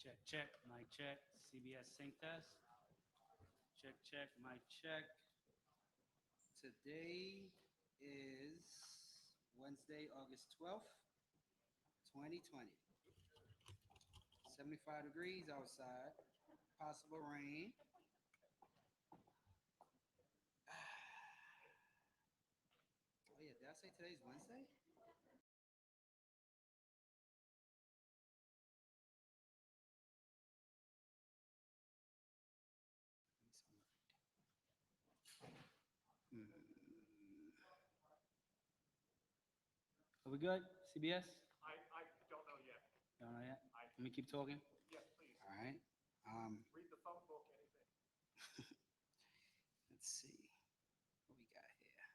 Check, check, mic check. CBS sync test. Check, check, mic check. Today is Wednesday, August 12th, 2020. 75 degrees outside. Possible rain. Oh, yeah, did I say today's Wednesday? Hmm. Are we good? CBS? I don't know yet. Don't know yet? Let me keep talking. Yes, please. All right. Read the phone book, anything. Let's see what we got here.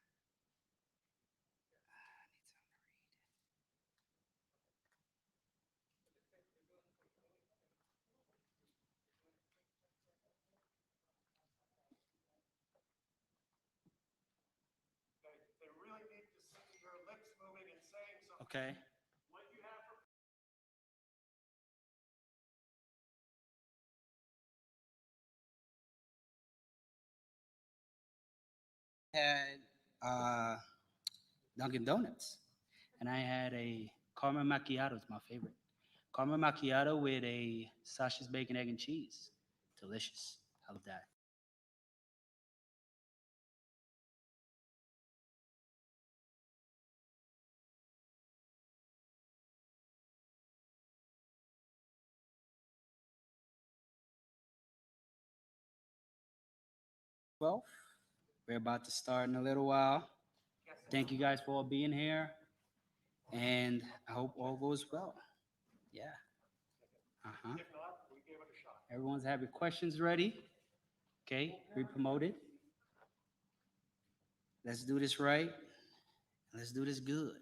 I need something to read. They really need to see your lips moving and saying something. Okay. What you have for Had Dunkin' Donuts, and I had a caramel macchiato. It's my favorite. Caramel macchiato with a Sasha's bacon, egg, and cheese. Delicious. I love that. Well, we're about to start in a little while. Thank you guys for all being here, and I hope all goes well. Yeah. Uh-huh. If not, we gave it a shot. Everyone's having questions ready. Okay, re-promoted. Let's do this right. Let's do this good.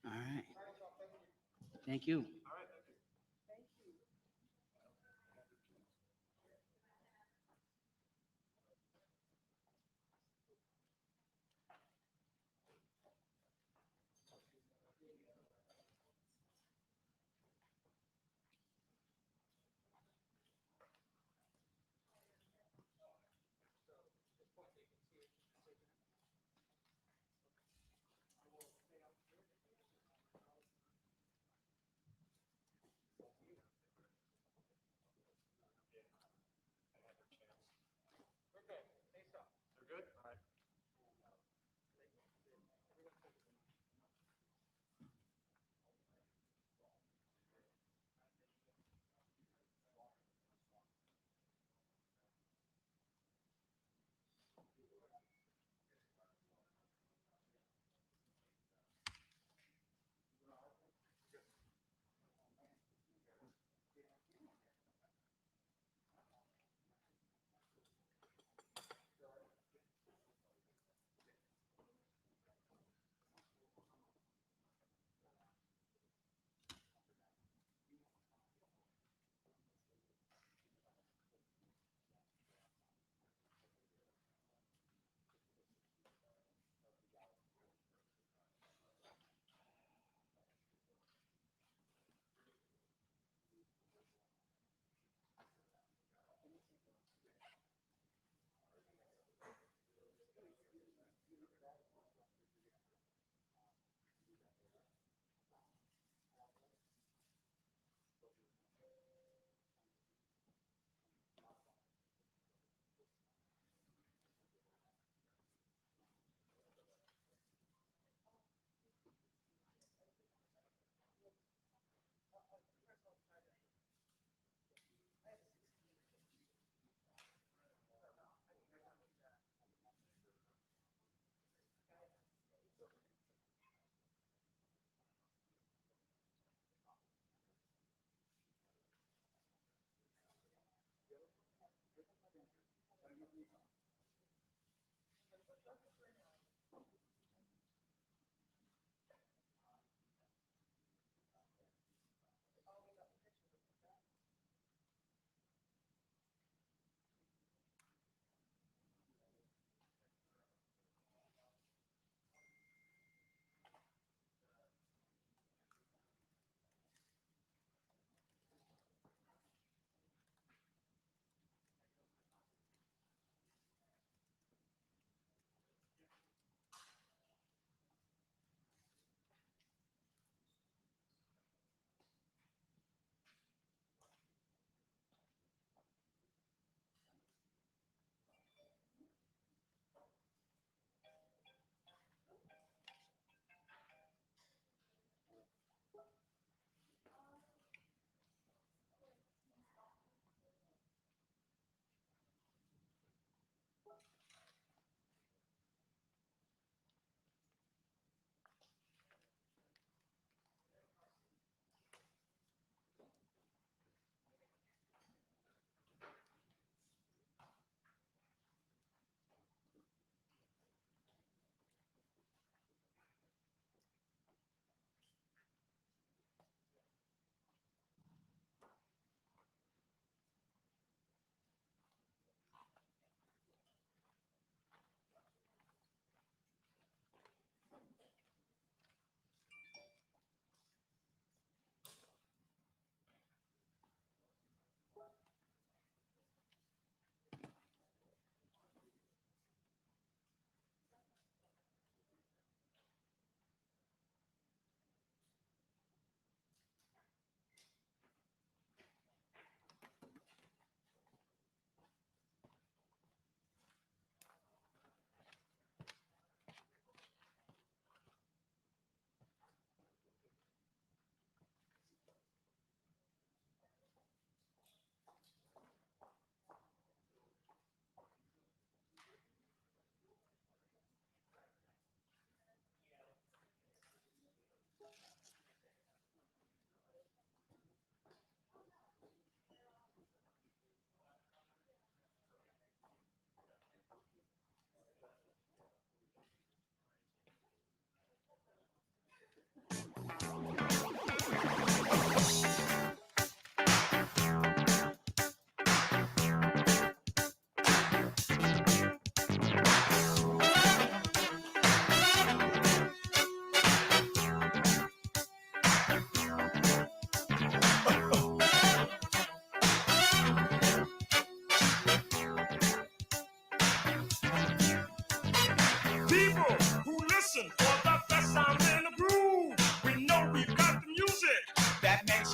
All right. Thank you. All right, thank you.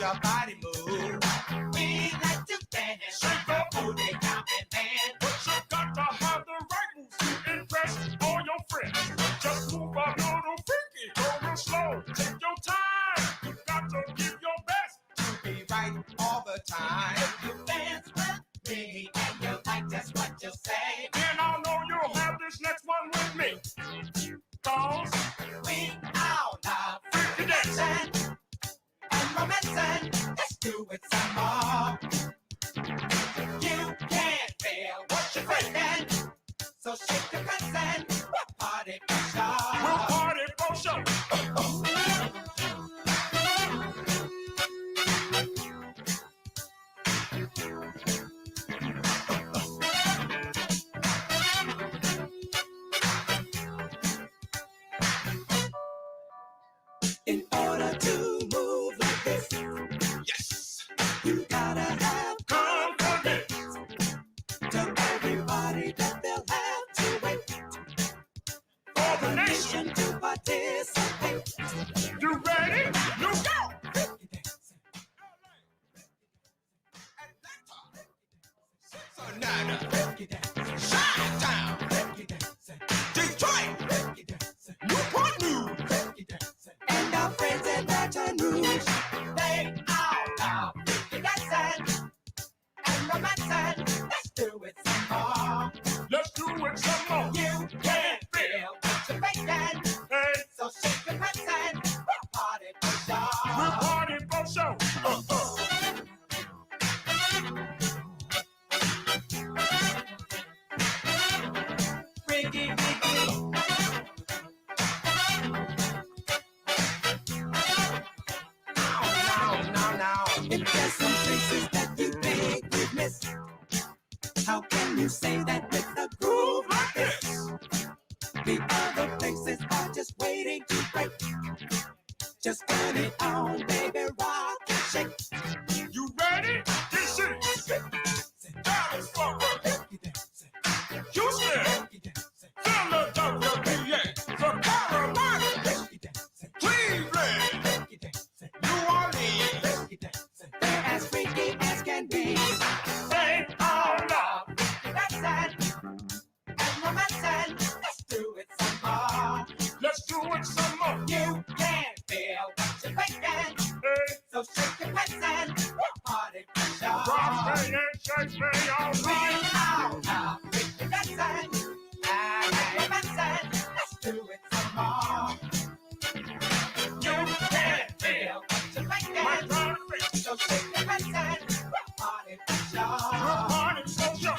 your body move. We like to dance, shake the booty down and dance. But you got to have the right moves to impress all your friends. Just move a little freaky, go real slow, take your time. You got to give your best To be right all the time. If you dance with me and you like just what you say, and I know you'll have this next one with me. Cause we all love freaky dancing. dancing and romancing. Let's do it some more. You can't feel what you're feeling, so shake your consent. We'll party for We'll sure. party for sure. In order to move like this, Yes. you gotta have Confidence. to everybody that they'll have to wait For the nation. nation to participate. You ready? You go. Freaky dancing. Sonata, Freaky dancing. Chi-Town, Freaky dancing. Detroit, Freaky dancing. Newport News. Freaky dancing. And our friends in Baton Rouge, they all love freaky dancing and romancing. Let's do it some more. Let's do it some more. You can't feel what you're making, Hey, so shake your pants and we'll party for we'll sure. party for sure. Freaky, freaky. Now. If there's some places that you think we've missed, how can you say that with a groove like this? The other places are just waiting to break. Just put it on, baby, rock and shake. You ready? This is Dallas, Fort Worth, Freaky dancing, Houston, freaky dancing, Philadelphia, PA, the Carolina, freaky dancing, Cleveland, freaky dancing, New Orleans. freaky dancing. They're as freaky as can be. they all love. Freaky dancing and romancing. Let's do it some more. Let's do it some more. You can't feel what you're making, Hey, so shake your pants and we'll party for rock sure. me and shake me all We right. all love freaky dancing and romancing. Let's do it some more. You can't feel what you're My making, God, we'll so shake your pants and we'll party for sure. party for sure.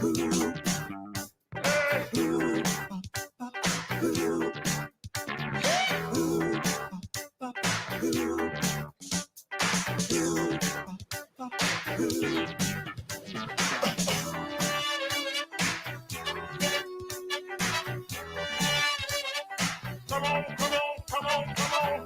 Ooh, Hey, ooh, ooh, ooh, ooh, ooh. come on, come on, come on, come on.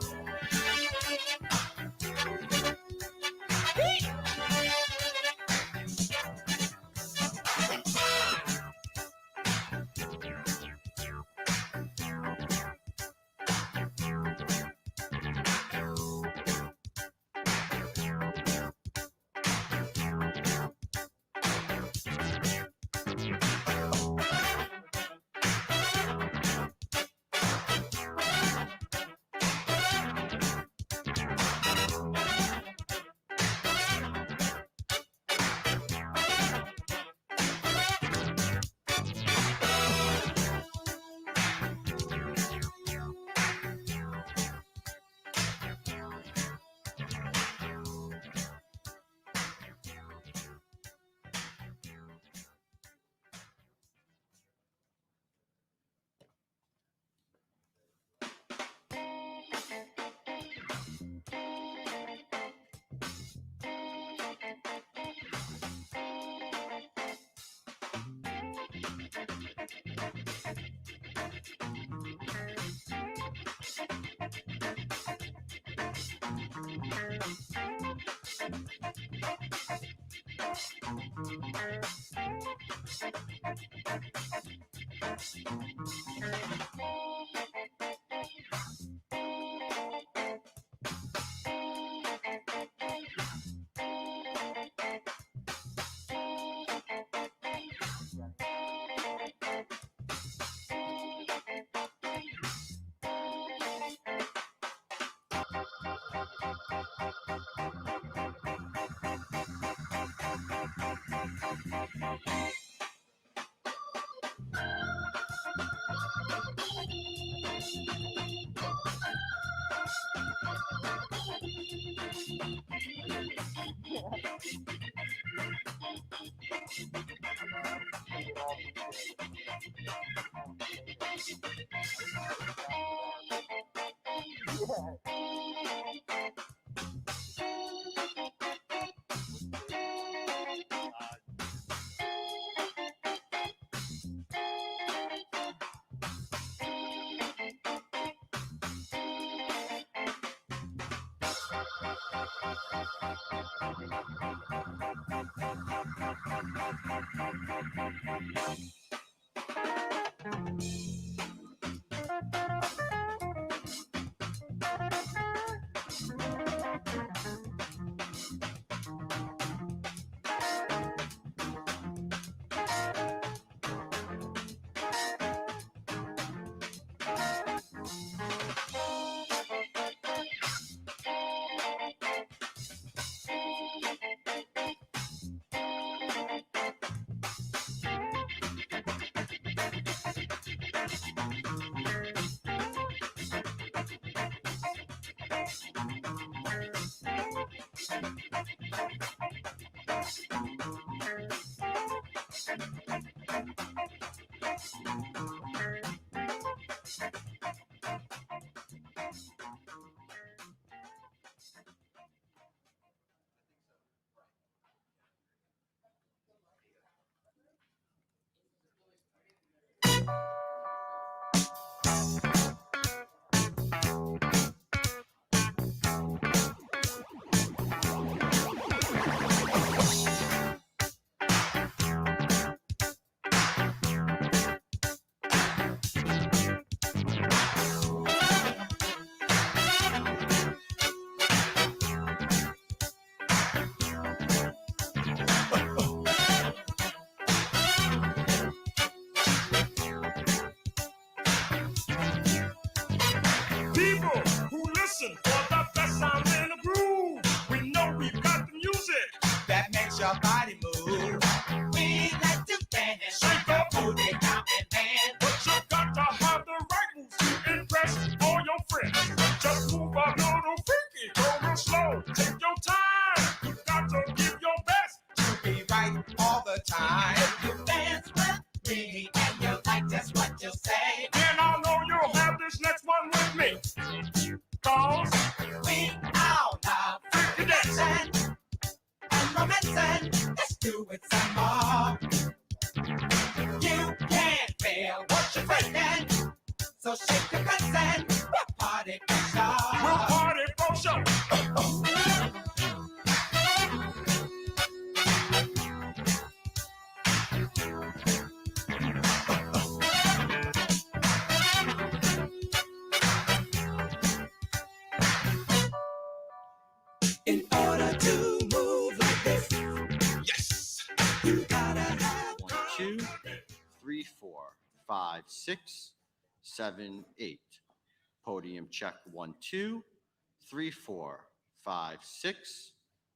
People who listen for the best sound in the groove. We know we've got the music That makes your body move. We like to dance. Shake the Booty count and dance. but you got to have the right moves to impress all your friends. Just move a little freaky, go real slow. Take your time. You got to give your best. Be right all the time. You dance with me and you like just what you say. And I know you'll have this next one with me. Cause We all love freaky dance. dancing and romancing. Let's do it some more. You can't feel what you're breaking, so shake your consent. We'll party for We'll sure. party for sure. In order to move like this, Yes. you gotta have 1, 2, 3, 4, 5, 6, 7, 8. Podium check 1, 2, 3, 4, 5, 6,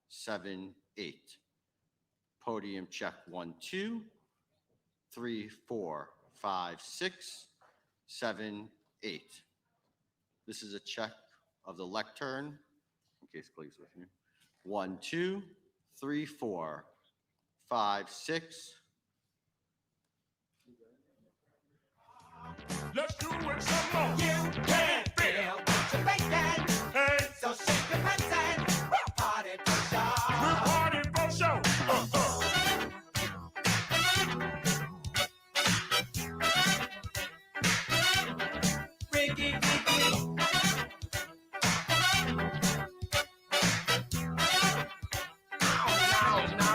7, 8. Podium check 1, 2, 3, 4, 5, 6, 7, 8. This is a check of the lectern. In case Clay's with me. 1, 2, 3, 4, 5, 6. Let's do it some more. You can't feel what you're breaking, Hey, so shake your consent. We'll party for we'll sure. party for sure. Freaky, freaky.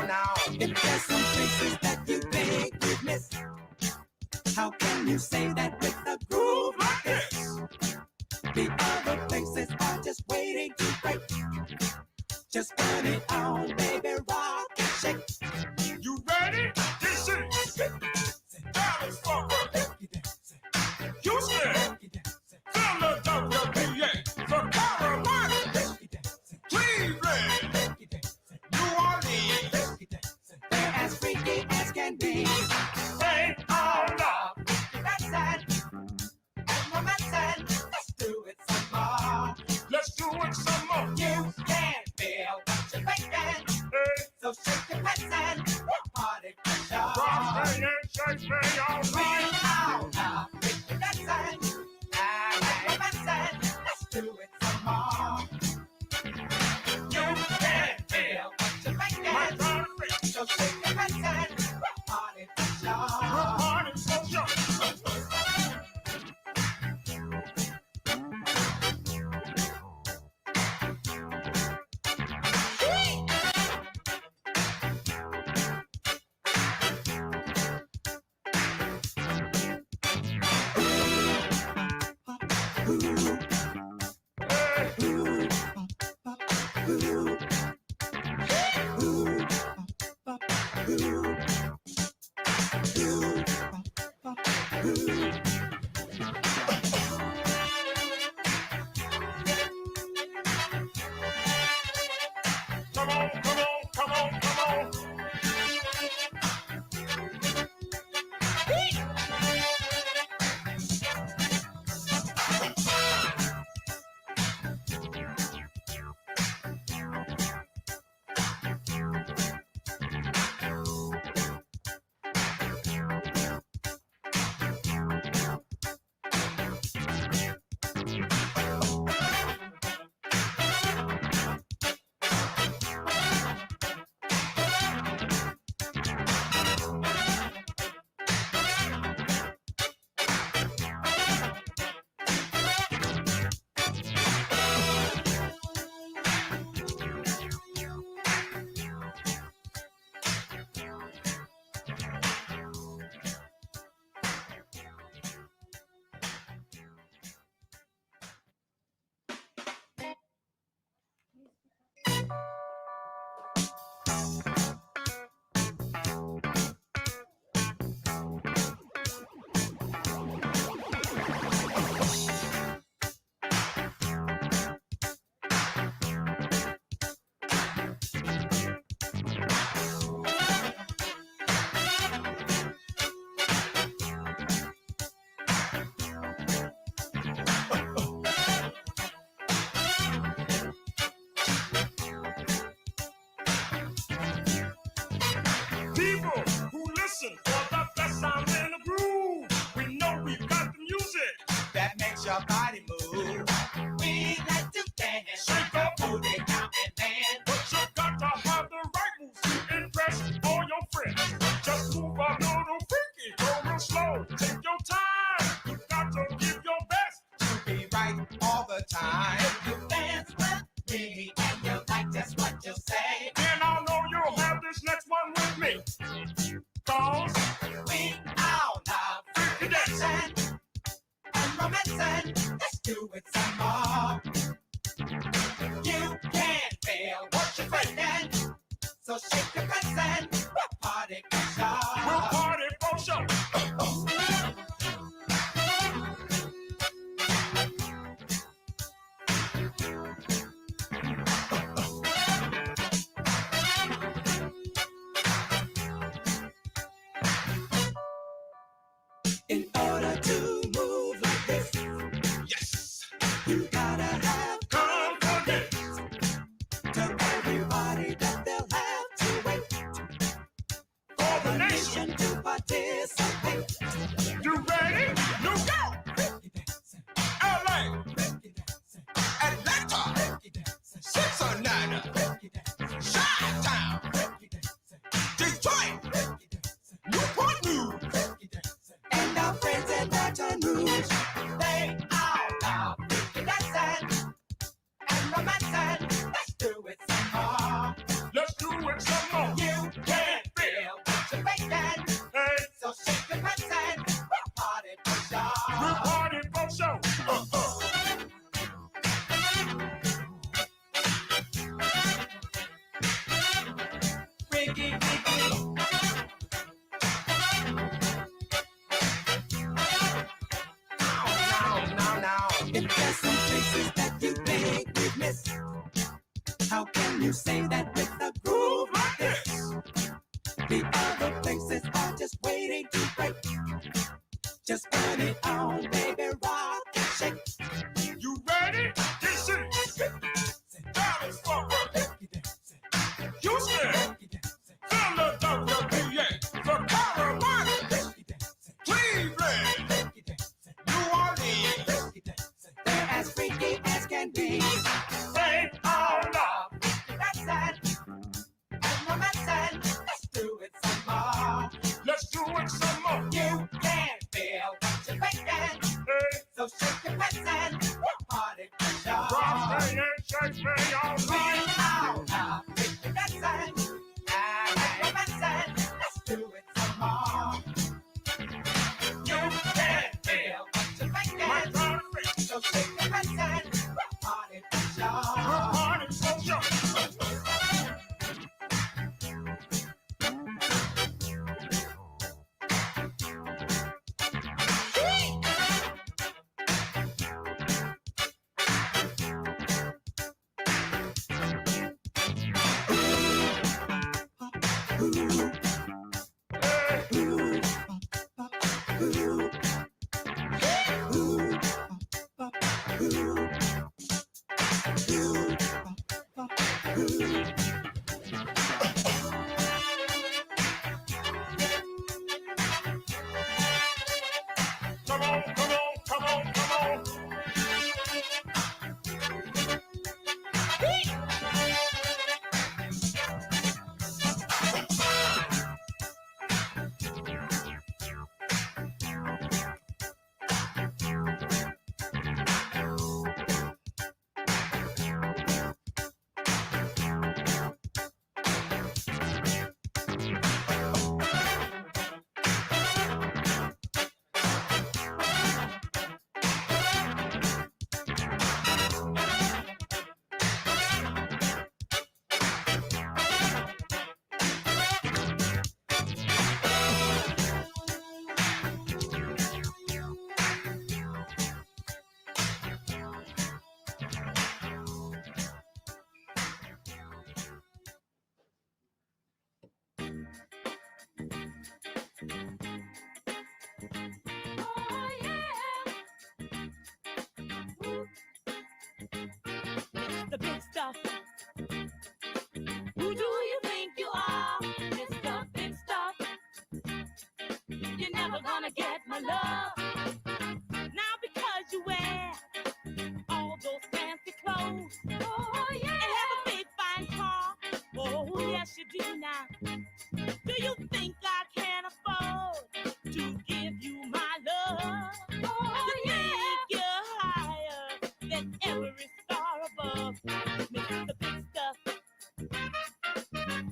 now. There's some places that you think you've missed. How can you say that with a groove like this? The other places are just waiting to break. Just put it on, baby, rock and shake. You ready? This is Dallas Fort Worth, Houston, Philadelphia, PA, the Carolina, Cleveland, New Orleans. They're as freaky as can be. They all love. That's it. And romancing. Let's do it some more. Let's do it some more. You can feel what you're thinking. Hey, So shake your pants and party for sure. rock me and shake me all We night. all love freaky dancing. And romancing. Let's do it some more. You can feel what you're My thinking. God, we're So shake your pants and party for sure. party for sure. Come on, come on, come on, come on. People who listen for the best sound in the groove. We know we've got the music. That makes your body move. We like to dance. Shake your Booty now and then. But you got to have the right moves to impress all your friends. Just move a little freaky, go real slow. Take your time. You got to give your best. Be right all the time. You dance with me and you like just what you say. And I know you'll have this next one with me. Cause We all love freaky dancing. and romancing. Let's do it some more. You can feel what you're thinking. So shake your pants and we'll party for We'll sure. party for sure. In order to move like this, Yes. you gotta have Confidence. to everybody that they'll have to wait For for the the nation. nation to participate. You ready? New York. LA. Atlanta, Cincinnati, Chi-Town, Detroit, Newport News, And our friends in Baton Rouge, they all love dancing and romancing. Let's do it some more. Let's do it some more. You can feel There's some places that you think we've missed. How can you say that with a groove like this? The other places are just waiting to break. Just put it on, baby, rock and shake. You ready? This is Dallas forward. Houston, Philadelphia, PA, Carolina, Cleveland, New Orleans. They're as freaky as can be. They all love. That's it. And romancing. Let's do it some more. Let's do it some more. You can feel what you're making. Hey, So shake your pants and we'll party for sure. rock me and shake me all We night. all love freaky dancing. And romancing. Let's do it some more. You can feel what you're My making. time to make So shake your pants and we'll party for a sure. party so young. Come on, come on, come on, come on. The big stuff. Who do you think you are? Mr. Big Stuff. You're never gonna get my love. Now because you wear all those fancy clothes. Oh yeah. And have a big fine car. Oh yes you do now. Do you think I can afford to give you my love? Oh you think you're higher than every star above. Mr. Big Stuff.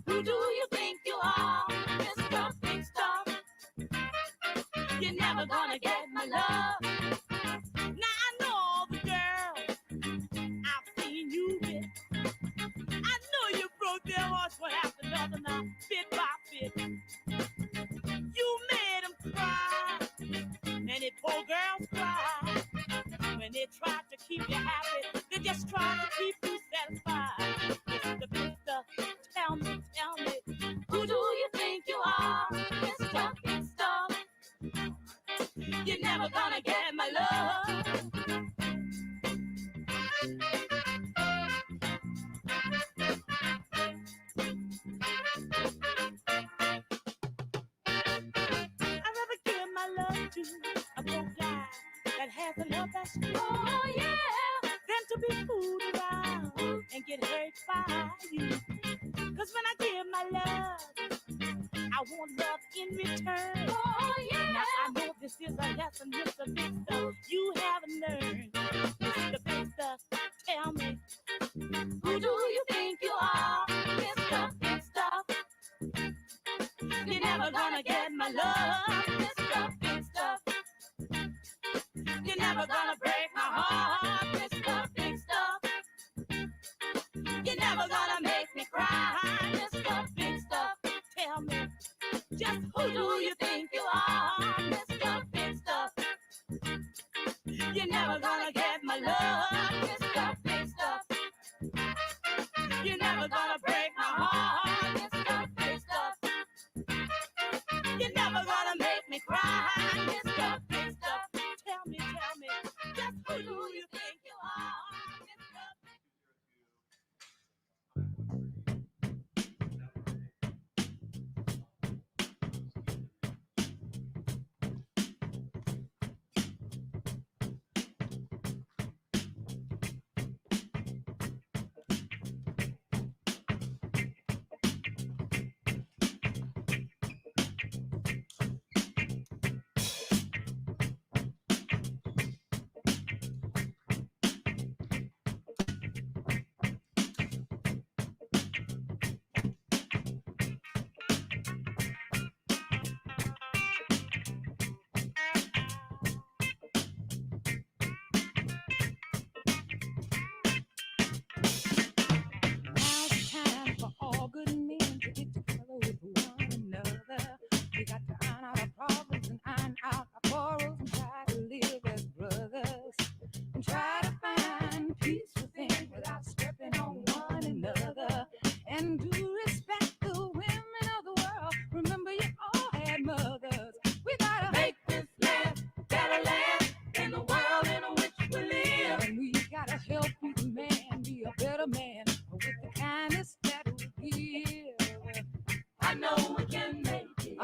Who do you think you are? Mr. Big Stuff. You're never gonna get my love. Now I know all the girls I've seen you with. I know you broke their hearts one after another now, bit by bit. You made them cry, and it poor girls cry. When they try to keep you happy, they just try to keep you satisfied. Mr. Big Stuff, tell me, who do you think you are? Mr. Big Stuff, you're never gonna get my love. I'd rather give my love to a broke guy that has a love that's true. Oh yeah, than to be fooled around and get hurt by you. 'Cause when I give my love, I want love in return. Oh yeah. Now I know this is a lesson, Mr. Big Stuff, you haven't learned. Mr. Big Stuff, tell me, who do you think you are? Mr. Big Stuff, you're never gonna get my love. Mr. Big Stuff, you're never gonna break my heart. Mr. Big Stuff, you're never gonna make me cry. Mr. Big Stuff, tell me, just who do you think you are? Mr. Big Stuff, you're never gonna get my love.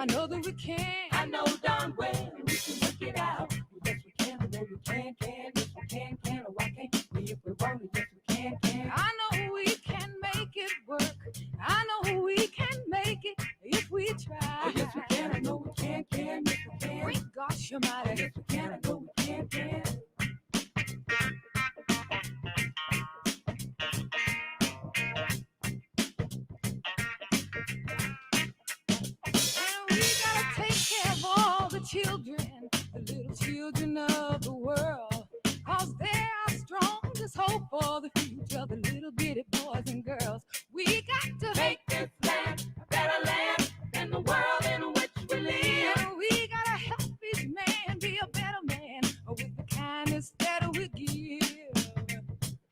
know that we can. I know darn well we can work it out. Yes, we can. I know we can. Yes, we can. Oh, why can't we if we want it? Yes, we can. I know we can make it work. I know we can make it if we try. Oh, yes, we can. I know we can. Yes, we can. Great gosh almighty. Yes, we can. I know we can. And we gotta take care of all the children, the little children of the world. Cause they're our strongest hope for the future, the little bitty boys and girls. We got to make this land a better land than the world in which we live. And we gotta help each man be a better man with the kindness that we give.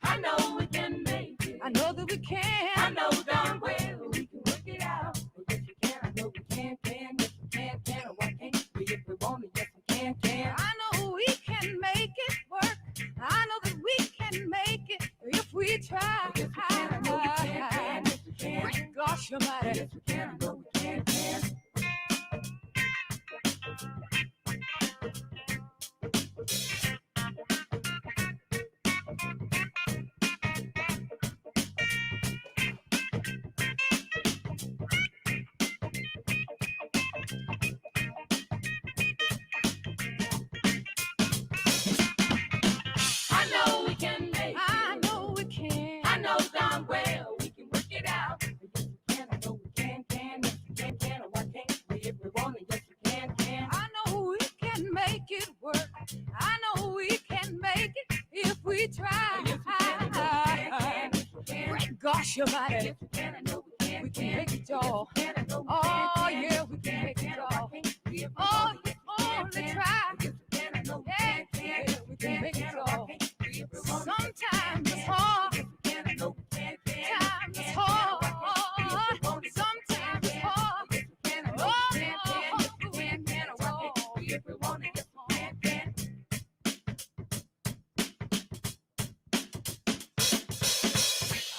I know we can make it. I know that we can. I know darn well we can work it out. Yes, we can. I know we can. Yes, we can. Oh, why can't we if we want it? Yes, we can. I know we can make it work. I know that we can make it if we try. Yes, we can. I know we can. Yes, we can. Great gosh almighty. Yes, we can. I know we can. I know we can make it. I know we can. I know darn well we can work it out. Yes, we can. I know we can. Yes, we can. Oh, why can't we if we want it? Yes, we can. I know we can make it work. I know we can make it if we try. Yes, we can. Great gosh almighty. Yes, we can. I know we can. We can make it, y'all. Oh, yeah, we can make it, y'all. Oh, you only try. Yeah, we can make it, y'all. Sometimes it's hard. Sometimes it's hard. Sometimes it's hard.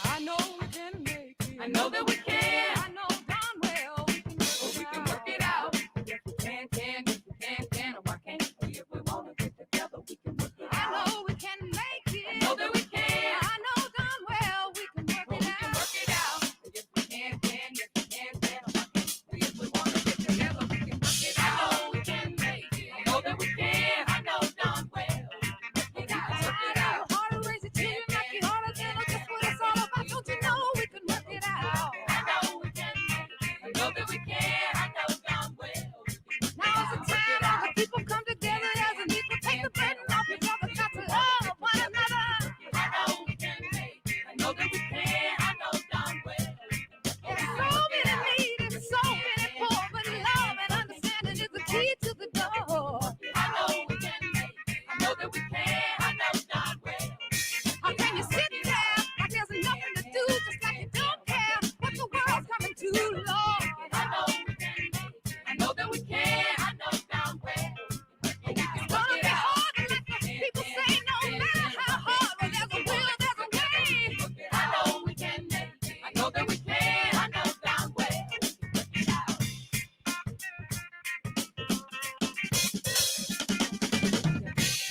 I know we can make it. I know that we can. I know darn well we can work it out. Yes, we can. Yes, we can. Why can't we if we want to get together? We can work it out. I know we can make it. I know that we can. I know darn well we can work it out. We can work it out. Yes, we can. Yes, we can. Why can't we if we want to get together? We can work it out. I know we can make it. I know that we can. I know darn well we can work it out. Hard to raise a team like you ought to do. That's what it's all about. Don't you know we can work it out? I know we can make it. I know that we can. I know darn well. Now is the time all the people come together as an equal. Take the burden off each other. Got to love one another. I know we can make it. I know that we can. I know darn well. There's so many needs and so many poor, but love and understanding is the key to the door. I know we can make it. I know that we can. I know darn well. How can you sit there like there's nothing to do, just like you don't care what the world's coming to, Lord? I know we can make it. I know that we can. I know darn well. It's gonna be hard to let the people say no matter how hard, but there's a will, there's a way. I know we can make it. I know that we can. I know darn well.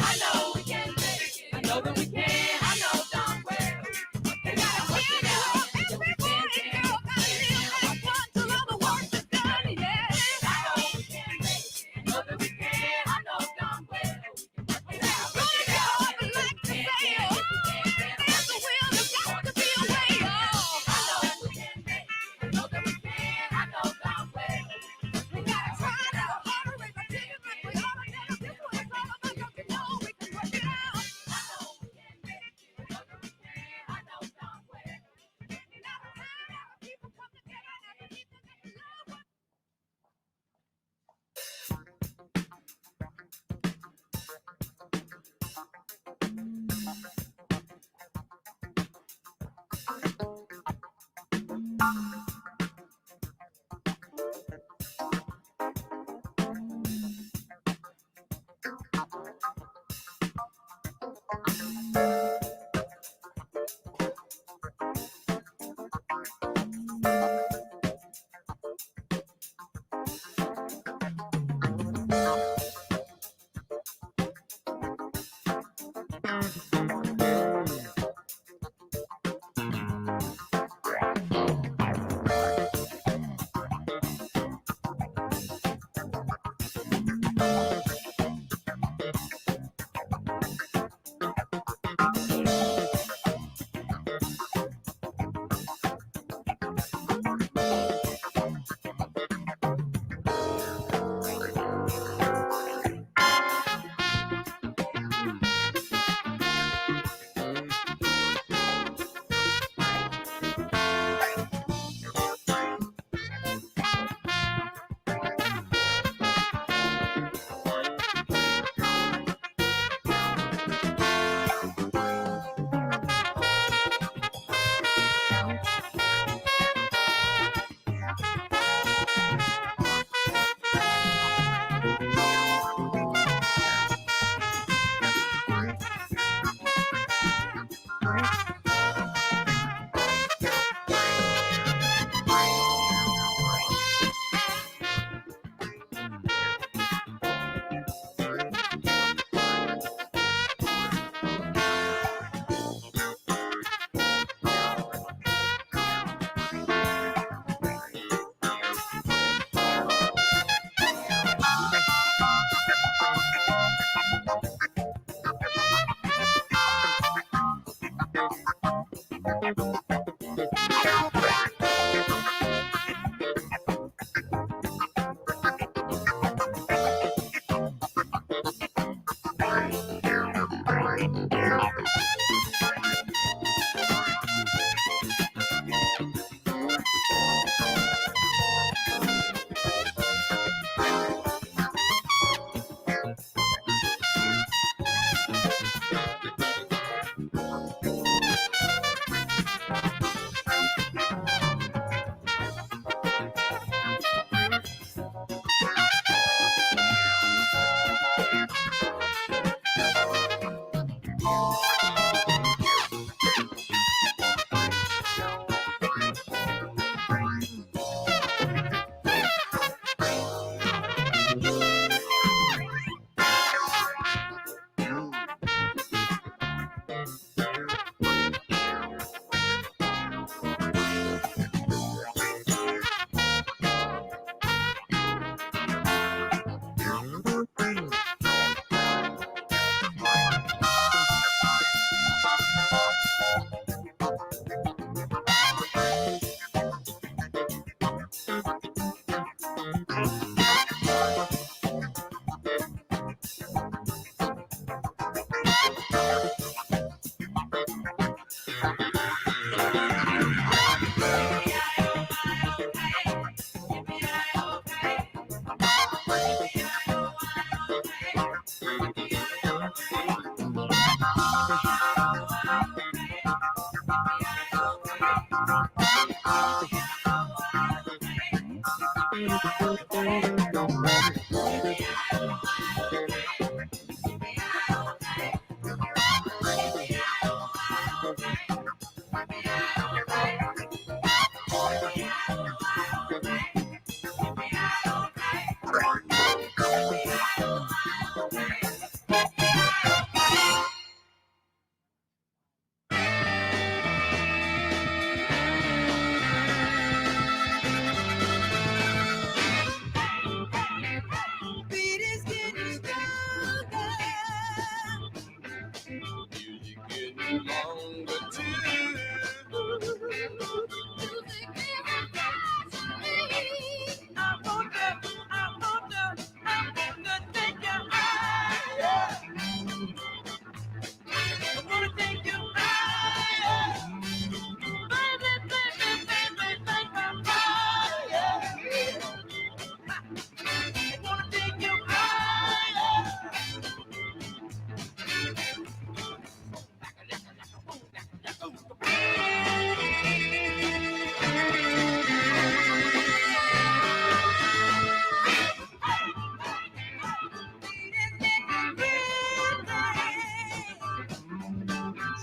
I know we can make it. I know that we can. I know darn well. We gotta work it out. Every boy and girl gotta live like one till all the work is done. Yeah. I know we can make it. I know that we can. I know darn well. We gotta work it out. But like to say, oh, there's a will, there's got to be a way. Oh, I know we can make it. I know that we can. I know darn well. We gotta try a little harder, raise our team like we ought to. This what it's all about. Don't you know we can work it out? I know we can make it. I know that we can. I know darn well. Now the time all the people come together as an equal, make love. Beat is getting stronger. Music getting longer too. Music never dies for me. I wanna take you higher. I wanna take you higher. Baby, baby, baby, take my fire. I wanna take you higher.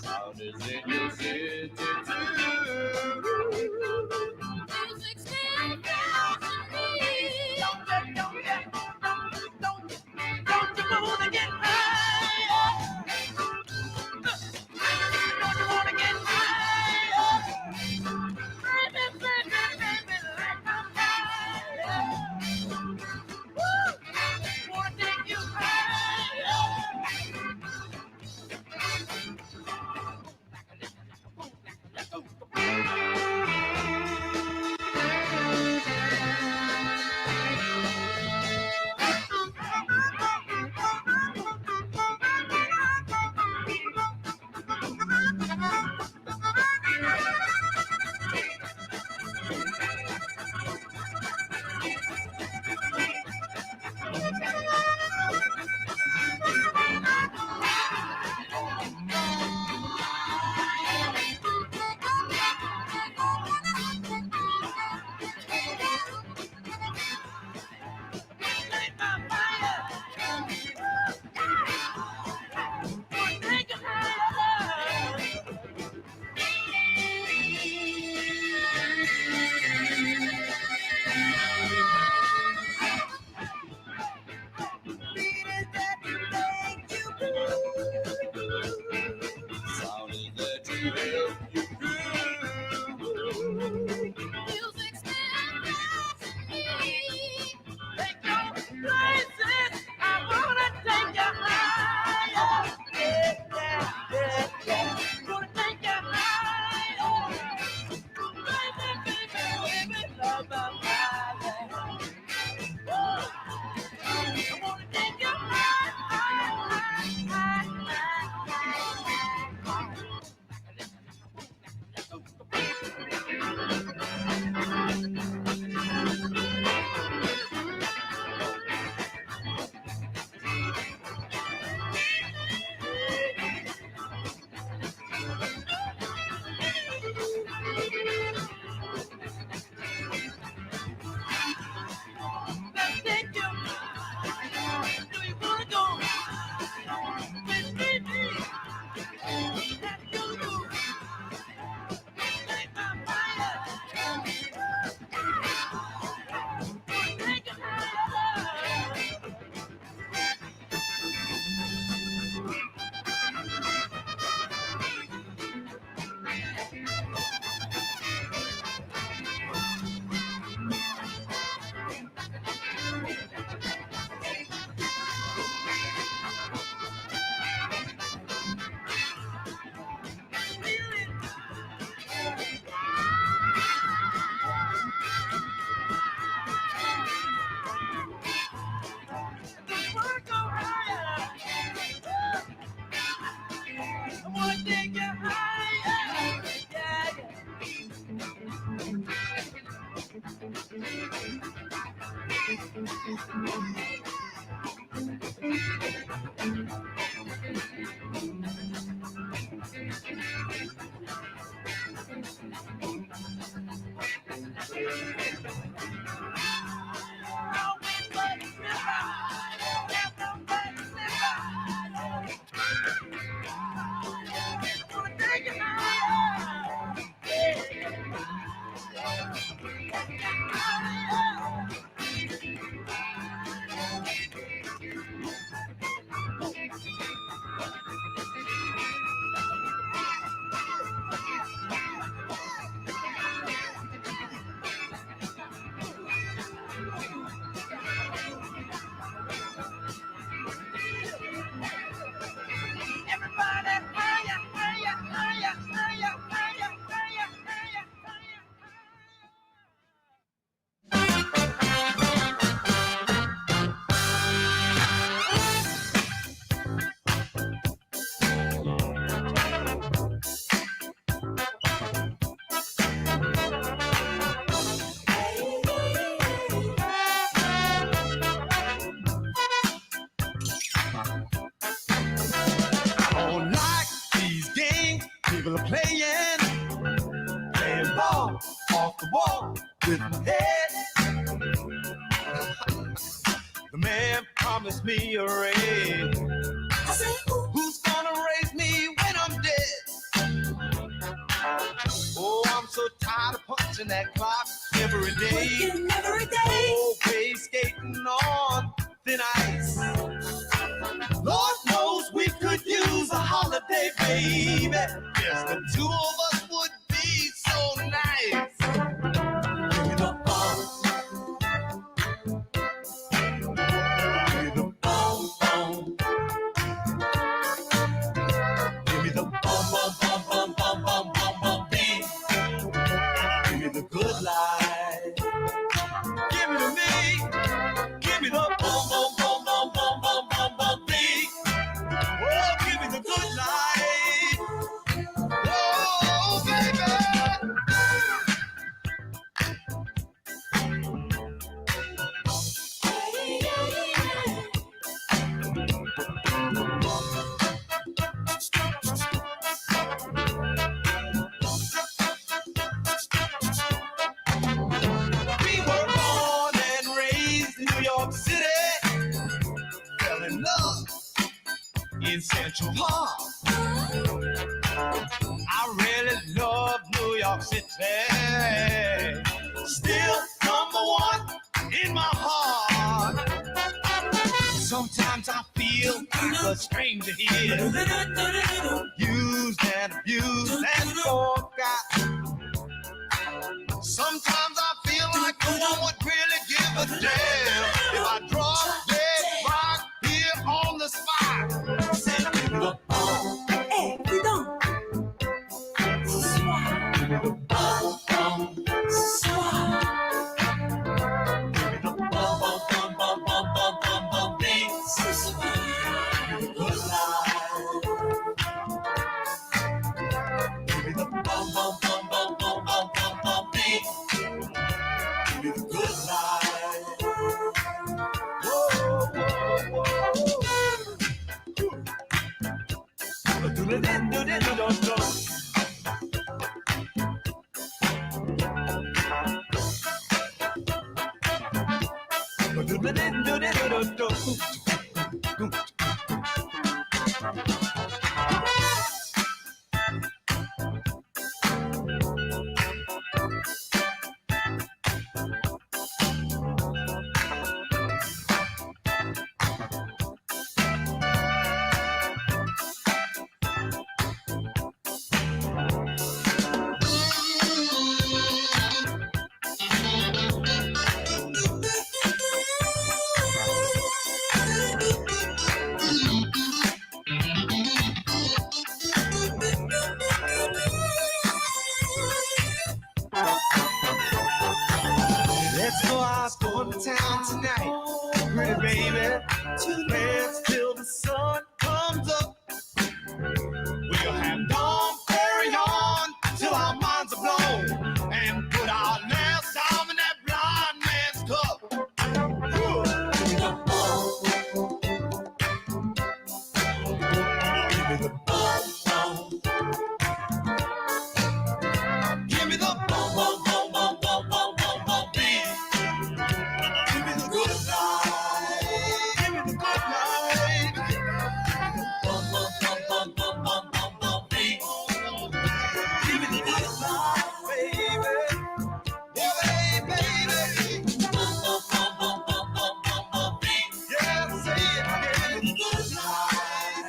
Sound is in your city too. Music still comes to me. Don't you wanna get higher? Don't you wanna get higher? Baby, baby, baby, like I'm higher. Woo! Wanna take you higher? Light my fire. Wanna take you higher? Beat is that to make you blue. Sound is there to help you groove. Music still comes to me. Take your places. I wanna take you higher. Yeah, yeah, yeah, yeah. Wanna take you higher. Baby, baby, baby, love my fire. Woo! I wanna take you higher. with my head. The man promised me a raise. I said, who's gonna raise me when I'm dead? Oh, I'm so tired of punching that clock every day. Always skating on thin ice. Lord knows we could use a holiday, baby. Yes, the two of us would be so nice. Give me the bomb. Give me the bomb, bomb. Give me the bomb, bomb, bomb, bomb, bomb, bomb, bomb, bomb, beat. Give me the good life. Give it to me. Give me the bomb, bomb, bomb, bomb, bomb, bomb, bomb, bomb, beat. Oh, give me the good life. Oh, baby. We were born and raised in New York City. Fell in love in Central Park. I really love New York City. Still number one in my heart. Sometimes I feel like a stranger here. Used and abused and forgot. Sometimes I feel like no one would really give a damn if I drop dead rock here on the spot. Say, give me the bomb. Hey, we don't. Give me the bomb, bomb. Give me the bomb, bomb, bomb, bomb, bomb, bomb, bomb, bomb, beat. Give me the good life. Give me the bomb, bomb, bomb, bomb, bomb, bomb, bomb, bomb, beat. Give me the good life. Whoa, whoa, whoa. Do-do-do-do-do-do-do. Let's go out on the town tonight, pretty baby. Dance till the sun comes up. We'll have dawn, carry on till our minds are blown, and put our last dime in that blind man's cup. Give me the bomb. Give me the bomb, bomb. Give me the bomb, bomb, bomb, bomb, bomb, bomb, bomb, bomb, beat. Give me the good life. Give me the good life. Bomb, bomb, bomb, bomb, bomb, bomb, bomb, bomb, beat. Give me the good life, baby. Yeah, baby. Bomb, bomb, bomb, bomb, bomb, bomb, bomb, bomb, beat. Yeah, say it. Give me the good life.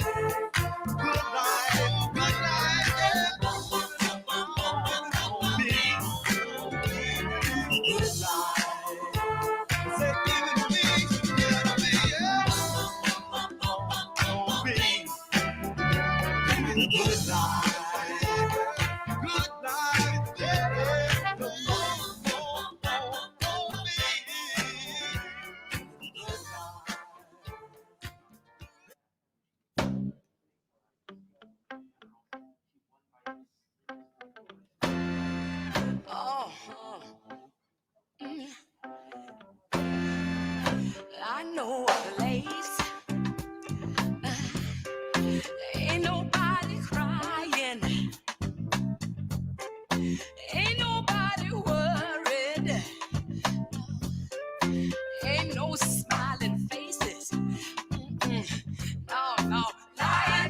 Good life. Good life. Yeah. Bomb, bomb, bomb, bomb, bomb, bomb, bomb, beat. Good life. Say, give it to me. Give it to me. Yeah. Bomb, bomb, bomb, bomb, bomb, beat. Give me the good life. Good life. Yeah. Bomb, bomb, bomb, bomb, beat. Good life. I know a place. Ain't nobody crying. Ain't nobody worried.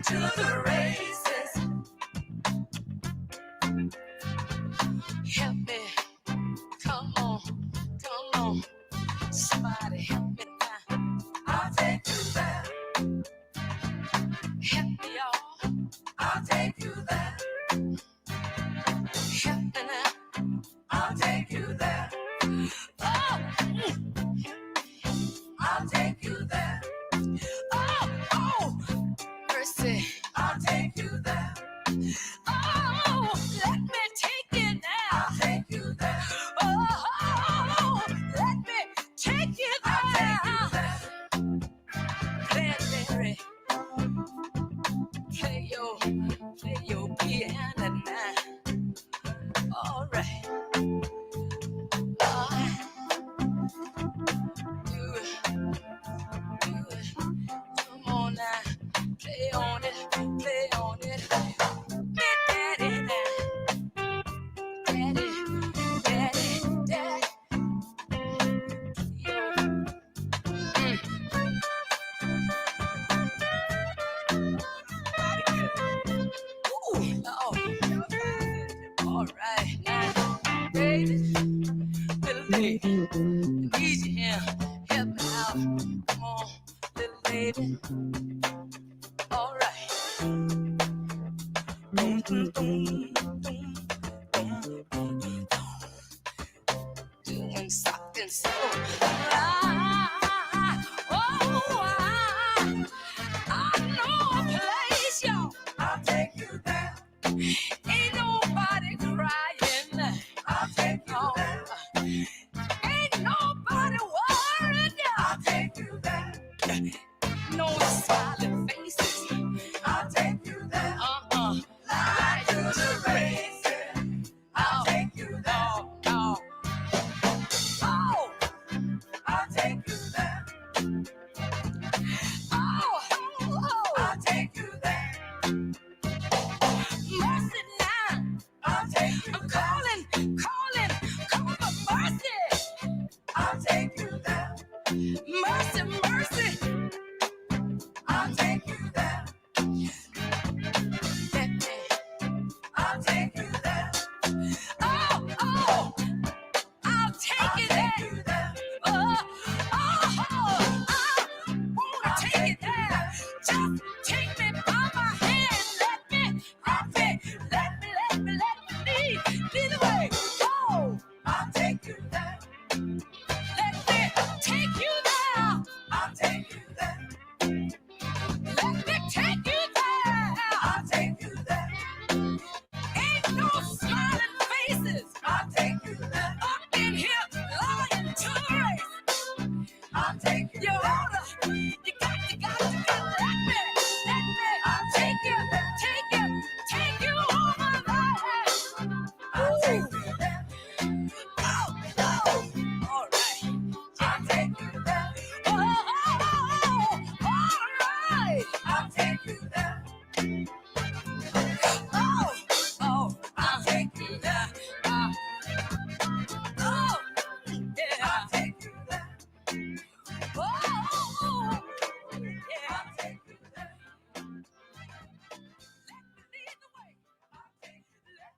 to the races. Help me, come on, somebody help me now. I'll take you there. Help me, y'all. I'll take you there. Help me now. I'll take you there. Oh, I'll take you there. Oh, mercy. I'll take you there. Oh, let me take you there. I'll take you there. Oh, let me take you there. I'll take you there. Mary, play your piano now. All right. Do it. Come on now. Play on it. Daddy now. Daddy. Yo. Ooh, oh. All right. Now, baby, little lady, need you here. Help me out. Come on, little lady. All right. Boom, boom, boom, boom, boom, boom, boom. Doing something so. I know a place, y'all. I'll take you there. Ain't nobody crying. I'll take you there. Ain't nobody worried. I'll take you there. No smiling faces. I'll take you there. Lie to the races. I'll take you there. Oh, I'll take you there. Oh, I'll take you there. Mercy now. I'll take you there. I'm calling for mercy. I'll take you there. Mercy. I'll take you there. I'll take you there. Oh, I'll take you there. I wanna take it there. Just take me by my hand. Let me lead the way. Oh, I'll take you there. Let me take you there. I'll take you there. Let me take you there. I'll take you there. Ain't no smiling faces. I'll take you there. Up in here lying to the race. I'll take you there. You got to let me. I'll take you over there. I'll take you there. Oh, all right. I'll take you there. Oh, all right. I'll take you there. Oh, I'll take you there. Oh, yeah. I'll take you there. Oh, yeah. I'll take you there. Let me lead the way. I'll take you there.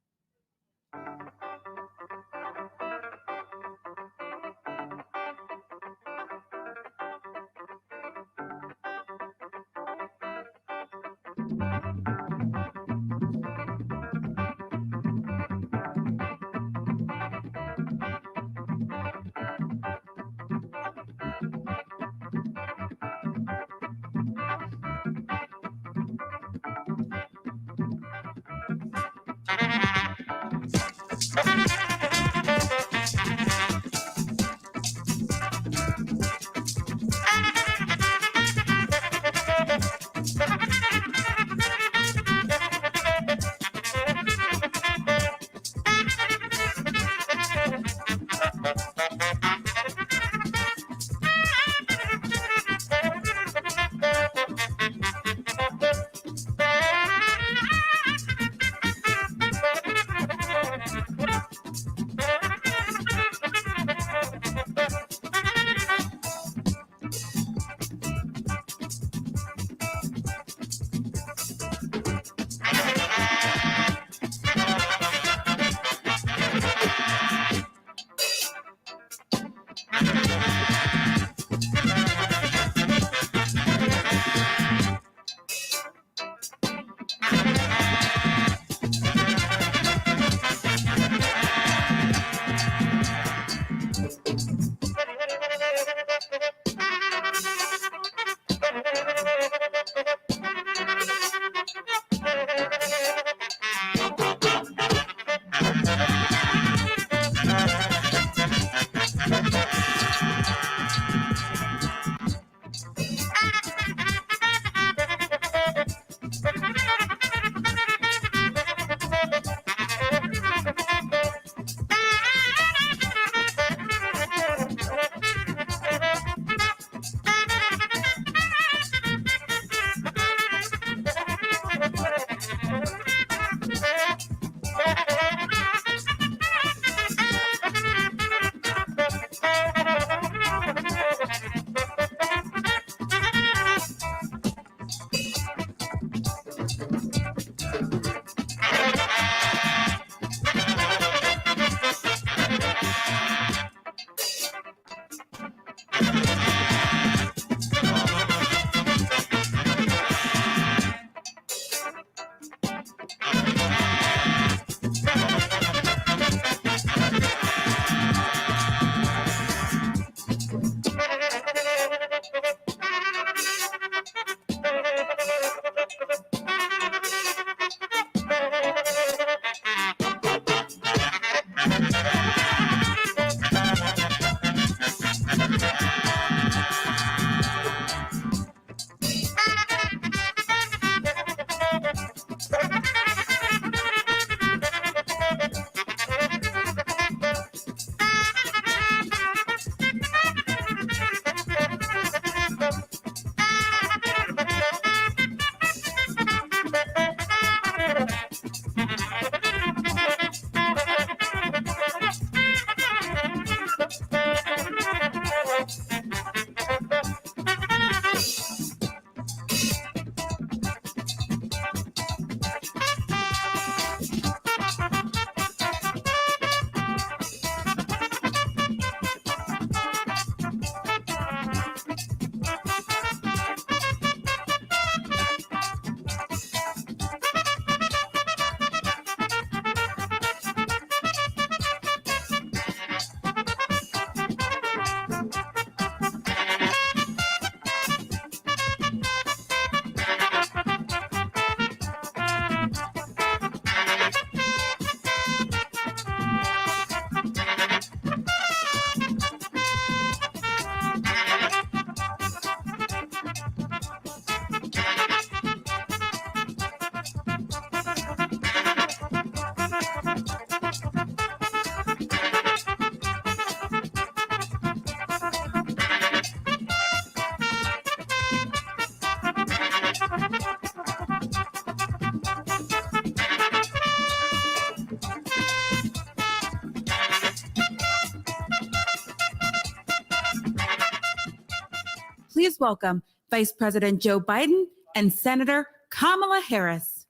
please welcome Vice President Joe Biden and Senator Kamala Harris.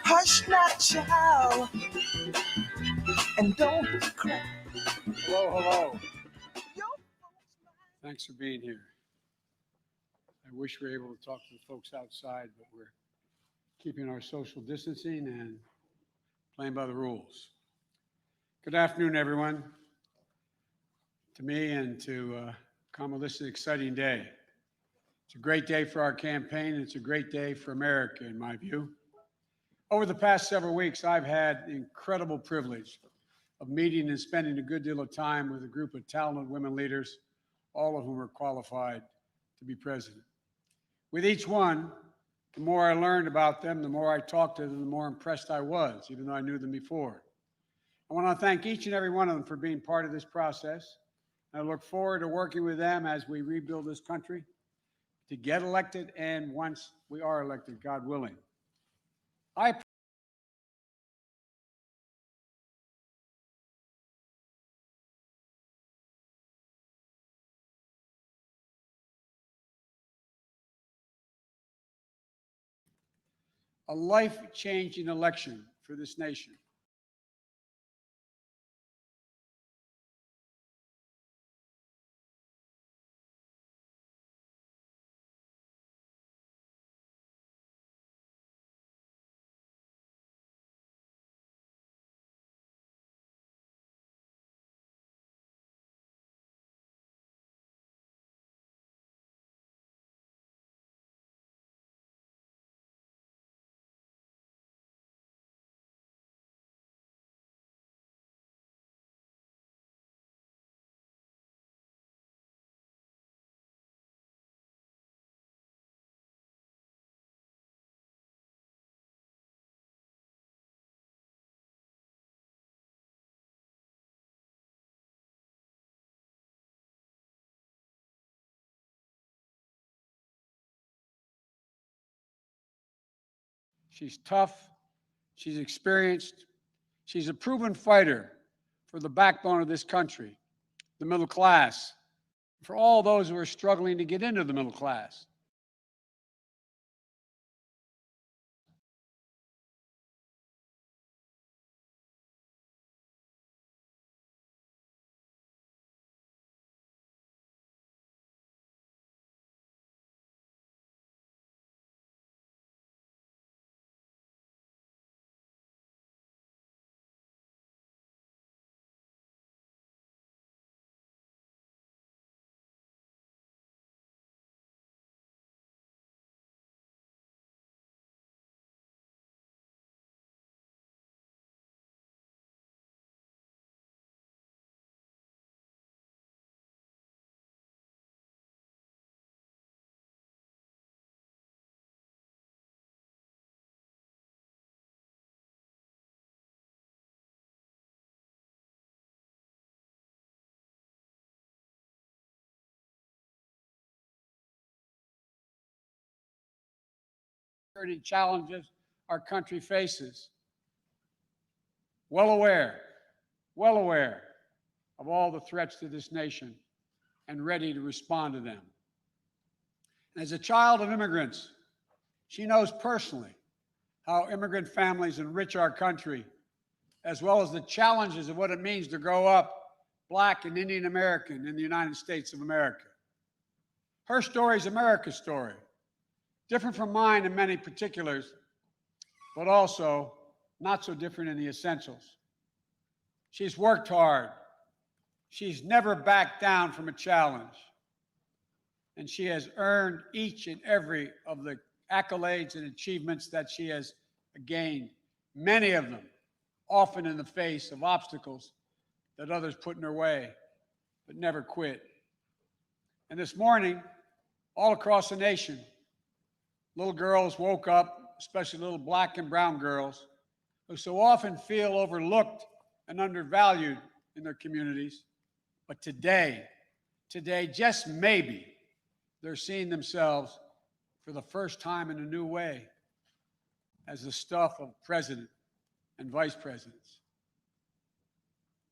Hush not, child, and don't cry. Hello. Thanks for being here. I wish we were able to talk to the folks outside, but we're keeping our social distancing and playing by the rules. Good afternoon, everyone. To me and to Kamala, this is an exciting day. It's a great day for our campaign, and it's a great day for America, in my view. Over the past several weeks, I've had the incredible privilege of meeting and spending a good deal of time with a group of talented women leaders, all of whom are qualified to be president. With each one, the more I learned about them, the more I talked to them, the more impressed I was, even though I knew them before. I want to thank each and every one of them for being part of this process. I look forward to working with them as we rebuild this country to get elected, and once we are elected, God willing. A life-changing election for this nation. She's tough, she's experienced, she's a proven fighter for the backbone of this country, the middle class, for all those who are struggling to get into the middle class. Security challenges our country faces. Well aware of all the threats to this nation and ready to respond to them. As a child of immigrants, she knows personally how immigrant families enrich our country, as well as the challenges of what it means to grow up Black and Indian American in the United States of America. Her story is America's story, different from mine in many particulars, but also not so different in the essentials. She's worked hard. She's never backed down from a challenge. And she has earned each and every of the accolades and achievements that she has gained, many of them often in the face of obstacles that others put in her way, but never quit. And this morning, all across the nation, little girls woke up, especially little Black and brown girls, who so often feel overlooked and undervalued in their communities. But today, just maybe, they're seeing themselves for the first time in a new way as the stuff of president and vice presidents.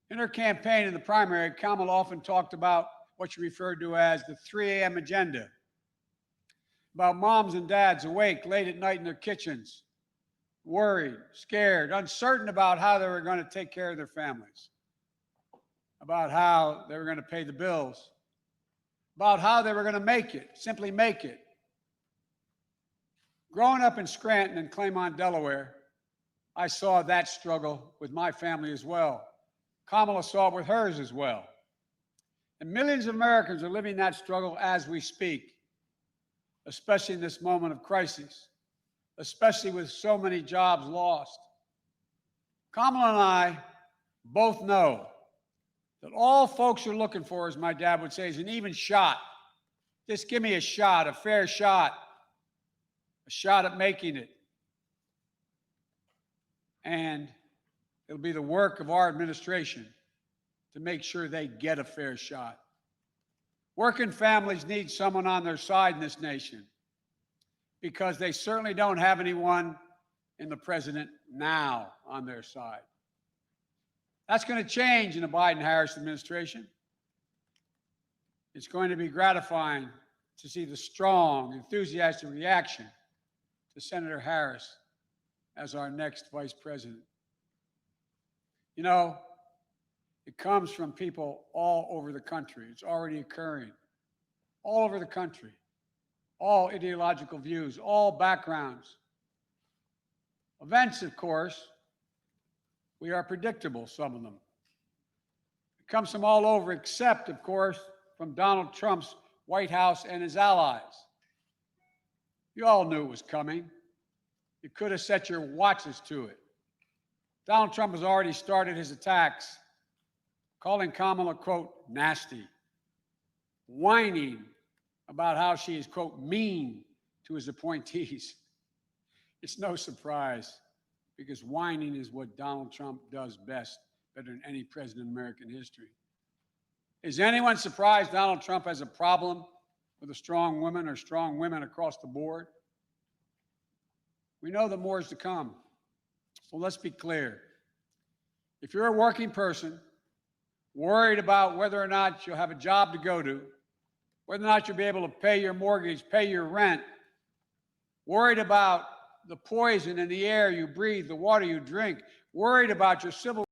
In her campaign in the primary, Kamala often talked about what she referred to as the 3 a.m. agenda, about moms and dads awake late at night in their kitchens, worried, scared, uncertain about how they were going to take care of their families, about how they were going to pay the bills, about how they were going to make it, simply make it. Growing up in Scranton and Claymont, Delaware, I saw that struggle with my family as well. Kamala saw it with hers as well. And millions of Americans are living that struggle as we speak, especially in this moment of crisis, especially with so many jobs lost. Kamala and I both know that all folks are looking for, as my dad would say, is an even shot. Just give me a shot, a fair shot, a shot at making it. And it'll be the work of our administration to make sure they get a fair shot. Working families need someone on their side in this nation because they certainly don't have anyone in the president now on their side. That's going to change in the Biden-Harris administration. It's going to be gratifying to see the strong, enthusiastic reaction to Senator Harris as our next vice president. You know, it comes from people all over the country. It's already occurring all over the country, all ideological views, all backgrounds. Events, of course, we are predictable, some of them. It comes from all over, except, of course, from Donald Trump's White House and his allies. You all knew it was coming. You could have set your watches to it. Donald Trump has already started his attacks, calling Kamala, quote, nasty, whining about how she is, quote, mean to his appointees. It's no surprise, because whining is what Donald Trump does best, better than any president in American history. Is anyone surprised Donald Trump has a problem with a strong woman or strong women across the board? We know that more is to come. So let's be clear. If you're a working person, worried about whether or not you'll have a job to go to, whether or not you'll be able to pay your mortgage, pay your rent, worried about the poison in the air you breathe, the water you drink, worried about your civil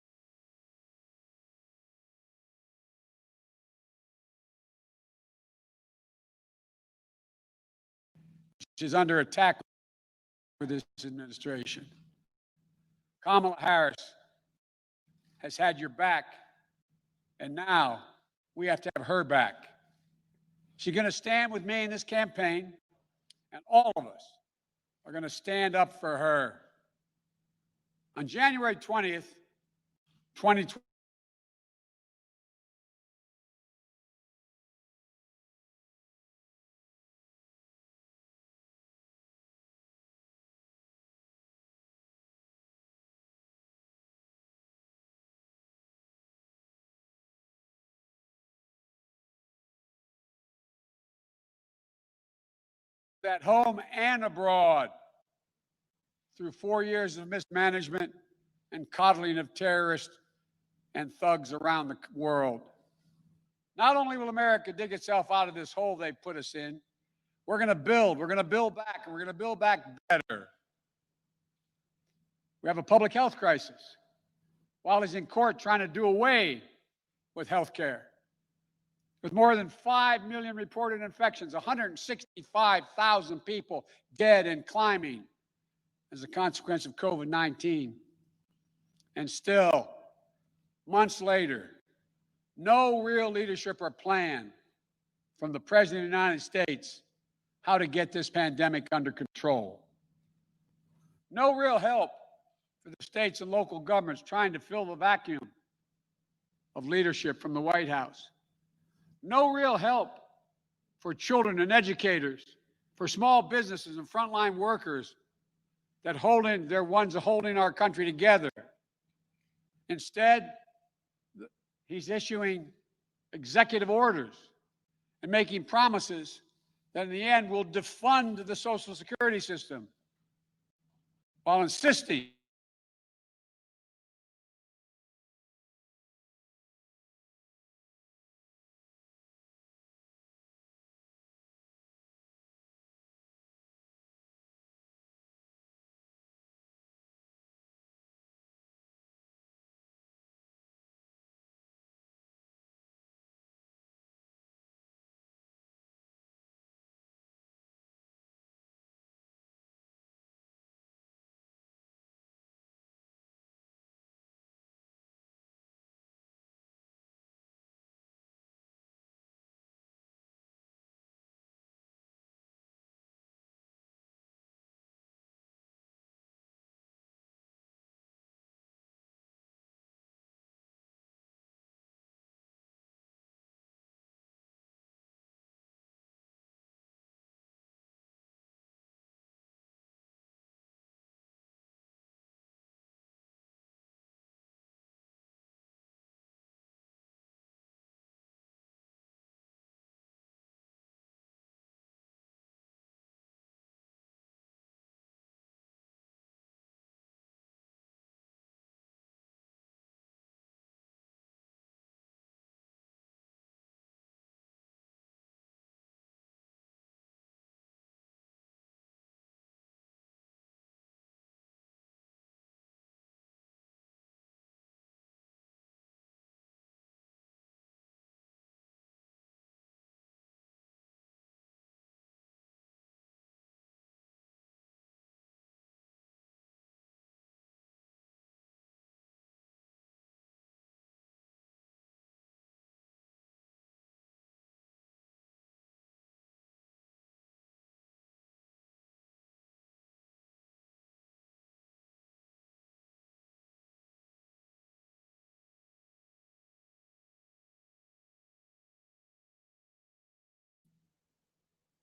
which is under attack with this administration. Kamala Harris has had your back, and now we have to have her back. She's going to stand with me in this campaign, and all of us are going to stand up for her. On January 20th, 2020, at home and abroad, through 4 years of mismanagement and coddling of terrorists and thugs around the world. Not only will America dig itself out of this hole they put us in, we're going to build back, and we're going to build back better. We have a public health crisis. While he's in court trying to do away with health care, with more than 5 million reported infections, 165,000 people dead and climbing as a consequence of COVID-19. And still, months later, no real leadership or plan from the President of the United States how to get this pandemic under control. No real help for the states and local governments trying to fill the vacuum of leadership from the White House. No real help for children and educators, for small businesses and frontline workers that they're ones holding our country together. Instead, he's issuing executive orders and making promises that in the end will defund the Social Security system while insisting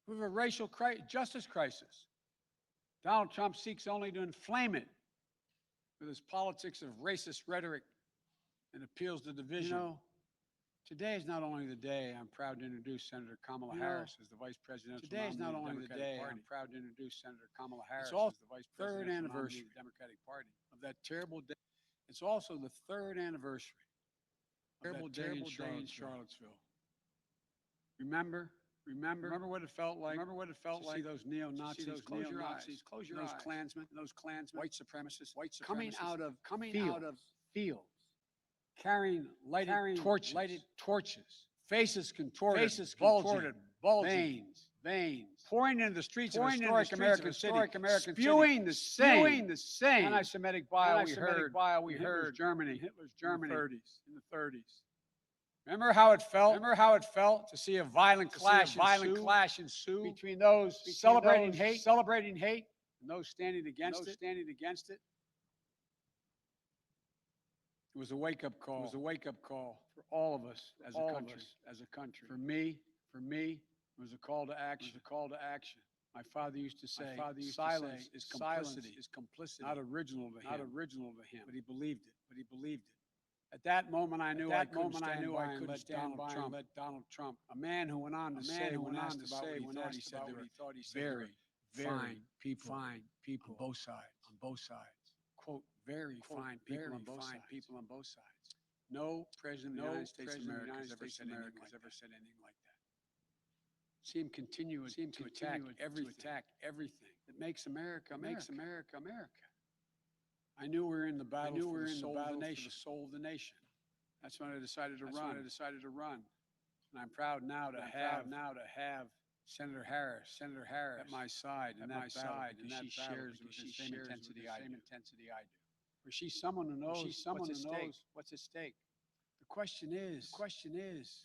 we have a racial justice crisis. Donald Trump seeks only to inflame it with his politics of racist rhetoric and appeals to division. You know, today is not only the day I'm proud to introduce Senator Kamala Harris as the Vice Presidential nominee. Today is not only the day I'm proud to introduce Senator Kamala Harris as the Vice Presidential nominee of the Democratic Party of that terrible day. It's also the third anniversary of that terrible day in Charlottesville. Remember what it felt like. Remember what it felt like. See those neo-Nazis. Close your eyes. Close your eyes. Those Klansmen. White supremacists. Coming out of fields. Carrying lighted torches. Faces contorted. Bulging. Veins. Pouring into the streets of historic American City. Spewing the same anti-Semitic bile we heard in Hitler's Germany in the 30s. Remember how it felt to see a violent clash ensue between those celebrating hate and those standing against it. It was a wake-up call. For all of us as a country. For me, it was a call to action. My father used to say, silence is complicity. Not original to him. But he believed it. At that moment, I knew I couldn't stand by and let Donald Trump, a man who went on to say, when asked about what he said, very fine people on both sides. Quote, very fine people on both sides. No president of the United States of America has ever said anything like that. See him continue to attack everything that makes America America. I knew we were in the battle for the soul of the nation. That's when I decided to run. And I'm proud now to have Senator Harris at my side in that battle because she shares the same intensity I do. Or she's someone who knows what's at stake. The question is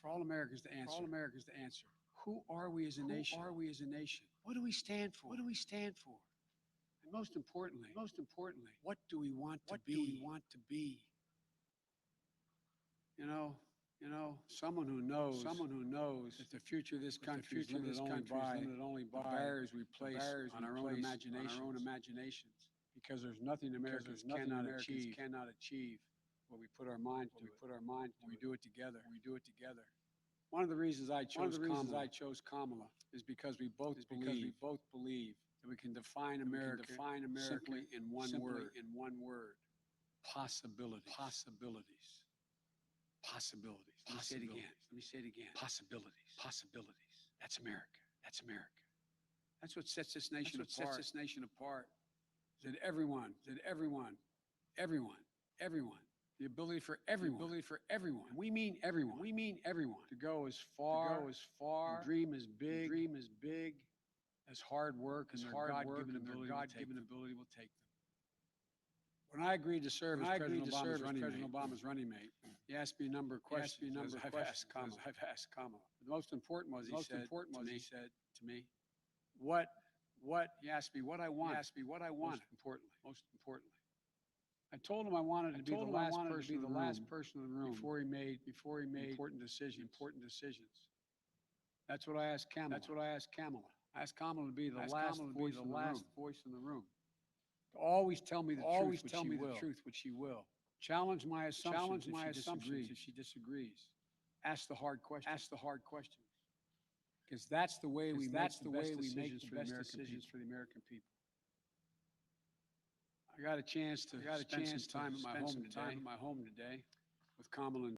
for all Americans to answer. Who are we as a nation? What do we stand for? And most importantly, what do we want to be? You know, someone who knows that the future of this country is limited only by the barriers we place on our own imaginations. Because there's nothing Americans cannot achieve where we put our mind to. We do it together. One of the reasons I chose Kamala is because we both believe that we can define America simply in one word. Possibilities. Possibilities. Possibilities. Let me say it again. Possibilities. Possibilities. That's America. That's America. That's what sets this nation apart. Is that everyone, the ability for everyone. And we mean everyone. To go as far, and dream as big, as hard work and their God-given ability will take them. When I agreed to serve as President Obama's running mate, he asked me a number of questions. I've asked Kamala. The most important was he said to me, what? He asked me what I wanted. Most importantly. I told him I wanted to be the last person in the room before he made important decisions. That's what I asked Kamala. I asked Kamala to be the last voice in the room. To always tell me the truth, which she will. Challenge my assumptions if she disagrees. Ask the hard questions. Because that's the way we make the best decisions for the American people. I got a chance to spend some time at my home today with Kamala and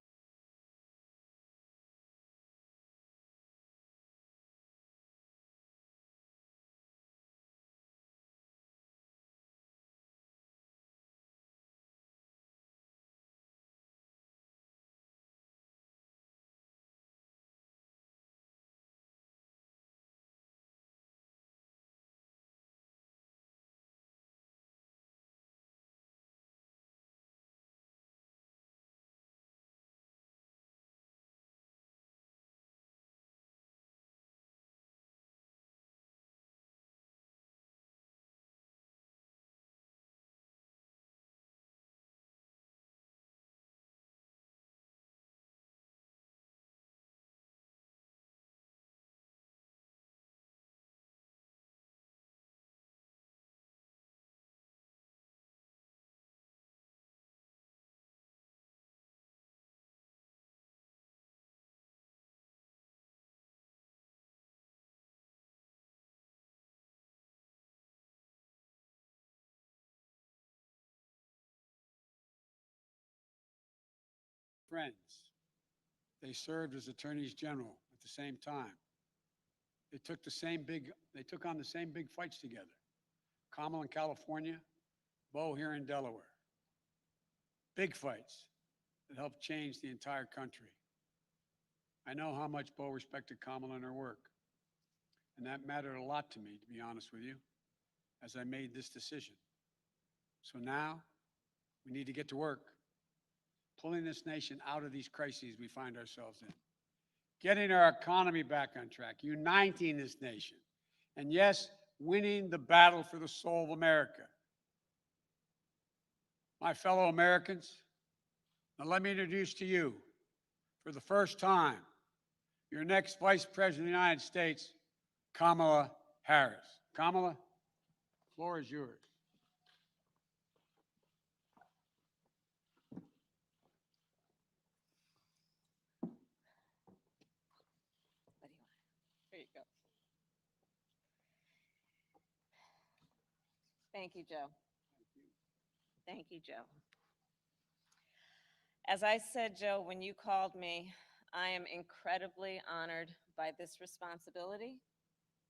friends. They served as attorneys general at the same time. They took on the same big fights together. Kamala in California, Bo here in Delaware. Big fights that helped change the entire country. I know how much Bo respected Kamala and her work. And that mattered a lot to me, to be honest with you, as I made this decision. So now we need to get to work, pulling this nation out of these crises we find ourselves in, getting our economy back on track, uniting this nation, and yes, winning the battle for the soul of America. My fellow Americans, now let me introduce to you, for the first time, your next Vice President of the United States, Kamala Harris. Kamala, the floor is yours. What do you want? Here you go. Thank you, Joe. Thank you, Joe. As I said, Joe, when you called me, I am incredibly honored by this responsibility,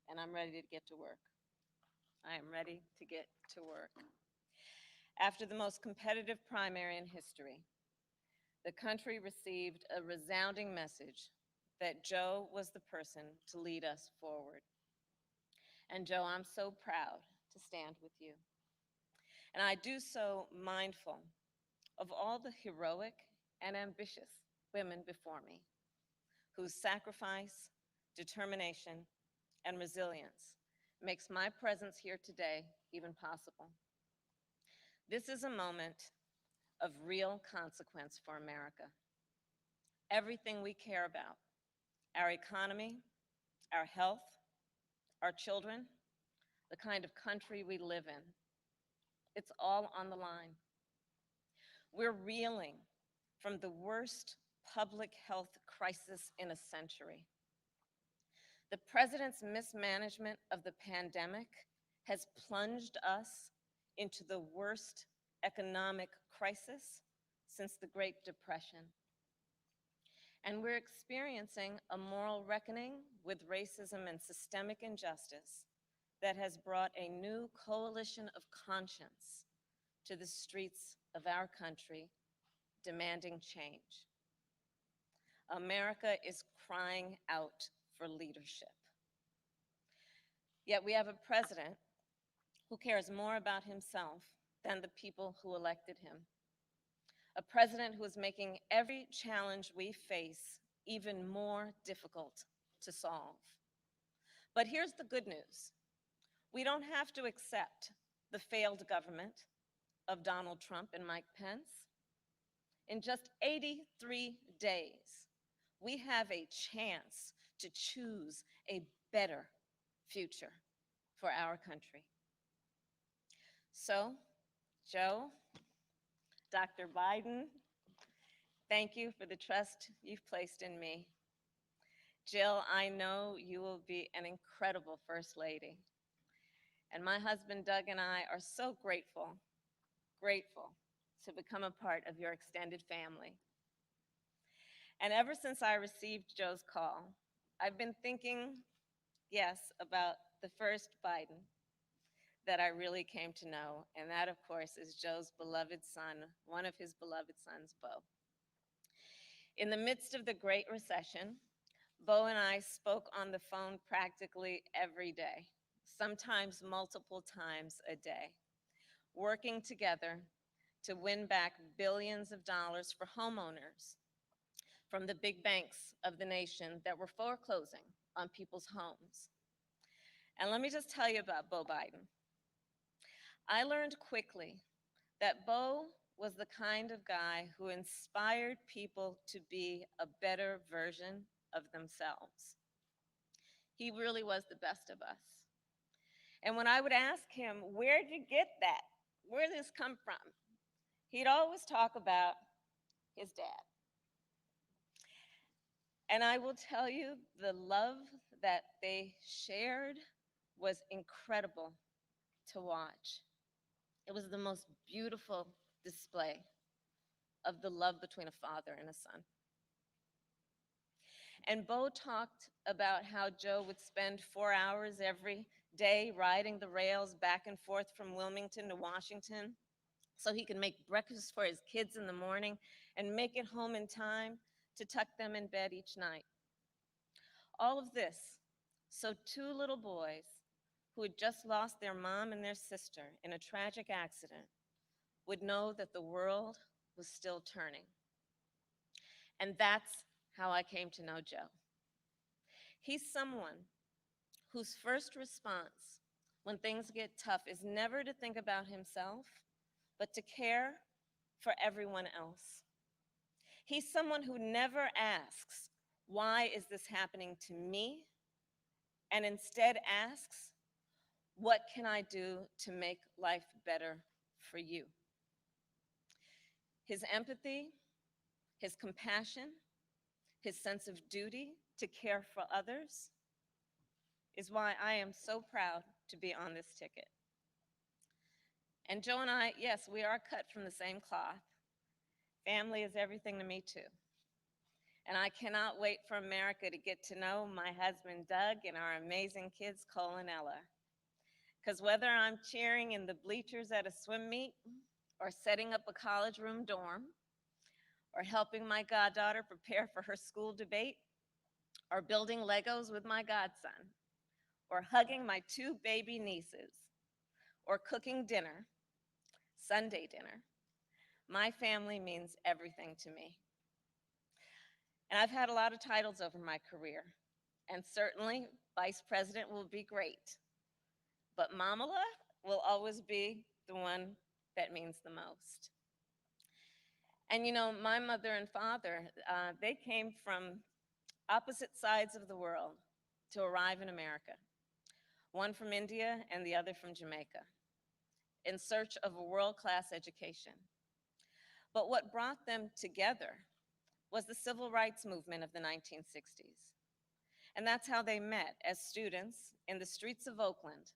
and I'm ready to get to work. I am ready to get to work. After the most competitive primary in history, the country received a resounding message that Joe was the person to lead us forward. And Joe, I'm so proud to stand with you. And I do so mindful of all the heroic and ambitious women before me, whose sacrifice, determination, and resilience makes my presence here today even possible. This is a moment of real consequence for America. Everything we care about, our economy, our health, our children, the kind of country we live in, it's all on the line. We're reeling from the worst public health crisis in a century. The president's mismanagement of the pandemic has plunged us into the worst economic crisis since the Great Depression. And we're experiencing a moral reckoning with racism and systemic injustice that has brought a new coalition of conscience to the streets of our country, demanding change. America is crying out for leadership. Yet we have a president who cares more about himself than the people who elected him. A president who is making every challenge we face even more difficult to solve. But here's the good news. We don't have to accept the failed government of Donald Trump and Mike Pence. In just 83 days, we have a chance to choose a better future for our country. So, Joe, Dr. Biden, thank you for the trust you've placed in me. Jill, I know you will be an incredible First Lady. And my husband Doug and I are so grateful to become a part of your extended family. And ever since I received Joe's call, I've been thinking, yes, about the first Biden that I really came to know, and that, of course, is Joe's beloved son, one of his beloved sons, Beau. In the midst of the Great Recession, Beau and I spoke on the phone practically every day, sometimes multiple times a day, working together to win back billions of dollars for homeowners from the big banks of the nation that were foreclosing on people's homes. And let me just tell you about Beau Biden. I learned quickly that Beau was the kind of guy who inspired people to be a better version of themselves. He really was the best of us. And when I would ask him, where'd you get that? Where did this come from? He'd always talk about his dad. And I will tell you, the love that they shared was incredible to watch. It was the most beautiful display of the love between a father and a son. And Beau talked about how Joe would spend 4 hours every day riding the rails back and forth from Wilmington to Washington so he could make breakfast for his kids in the morning and make it home in time to tuck them in bed each night. All of this so 2 little boys who had just lost their mom and their sister in a tragic accident would know that the world was still turning. And that's how I came to know Joe. He's someone whose first response when things get tough is never to think about himself, but to care for everyone else. He's someone who never asks, why is this happening to me? And instead asks, what can I do to make life better for you? His empathy, his compassion, his sense of duty to care for others is why I am so proud to be on this ticket. And Joe and I, yes, we are cut from the same cloth. Family is everything to me too. And I cannot wait for America to get to know my husband Doug and our amazing kids Cole and Ella. Because whether I'm cheering in the bleachers at a swim meet, or setting up a college room dorm, or helping my goddaughter prepare for her school debate, or building Legos with my godson, or hugging my 2 baby nieces, or cooking dinner, Sunday dinner, my family means everything to me. And I've had a lot of titles over my career, and certainly vice president will be great, but Mamala will always be the one that means the most. And you know, my mother and father, they came from opposite sides of the world to arrive in America, one from India and the other from Jamaica, in search of a world-class education. But what brought them together was the civil rights movement of the 1960s. And that's how they met as students in the streets of Oakland,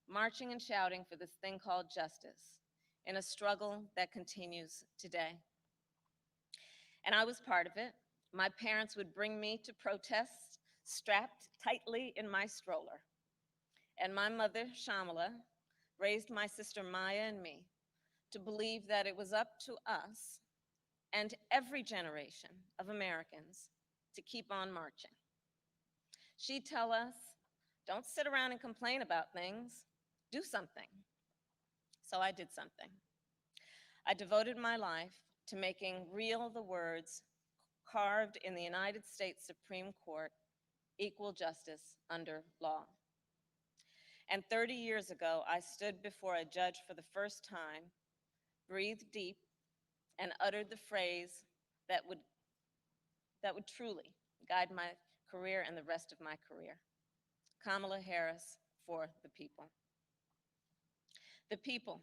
marching and shouting for this thing called justice in a struggle that continues today. And I was part of it. My parents would bring me to protests strapped tightly in my stroller. And my mother, Shamala, raised my sister Maya and me to believe that it was up to us and every generation of Americans to keep on marching. She'd tell us, don't sit around and complain about things, do something. So I did something. I devoted my life to making real the words carved in the United States Supreme Court, equal justice under law. And 30 years ago, I stood before a judge for the first time, breathed deep, and uttered the phrase that would truly guide my career and the rest of my career. Kamala Harris for the people. The people,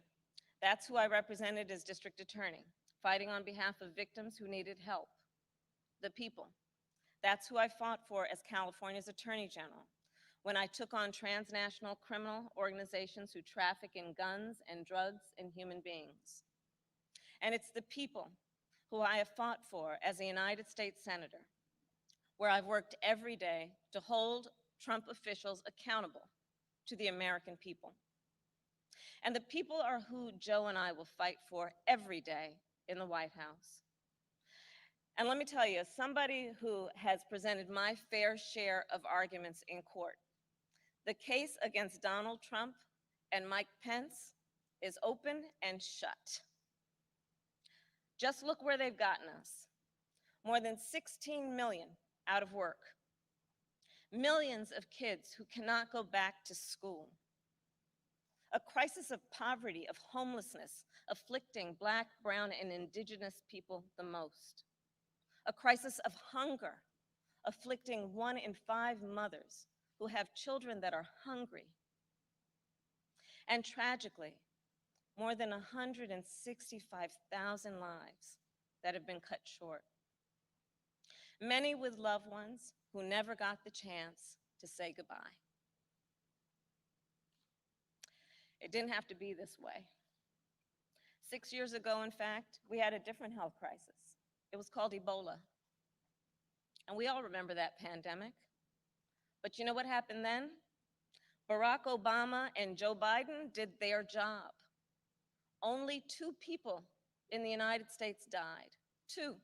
that's who I represented as district attorney, fighting on behalf of victims who needed help. The people, that's who I fought for as California's attorney general when I took on transnational criminal organizations who traffic in guns and drugs and human beings. And it's the people who I have fought for as a United States Senator, where I've worked every day to hold Trump officials accountable to the American people. And the people are who Joe and I will fight for every day in the White House. And let me tell you, as somebody who has presented my fair share of arguments in court, the case against Donald Trump and Mike Pence is open and shut. Just look where they've gotten us. More than 16 million out of work. Millions of kids who cannot go back to school. A crisis of poverty, of homelessness, afflicting Black, brown, and indigenous people the most. A crisis of hunger, afflicting 1 in 5 mothers who have children that are hungry. And tragically, more than 165,000 lives that have been cut short. Many with loved ones who never got the chance to say goodbye. It didn't have to be this way. 6 years ago, in fact, we had a different health crisis. It was called Ebola. And we all remember that pandemic. But you know what happened then? Barack Obama and Joe Biden did their job. Only 2 people in the United States died. 2.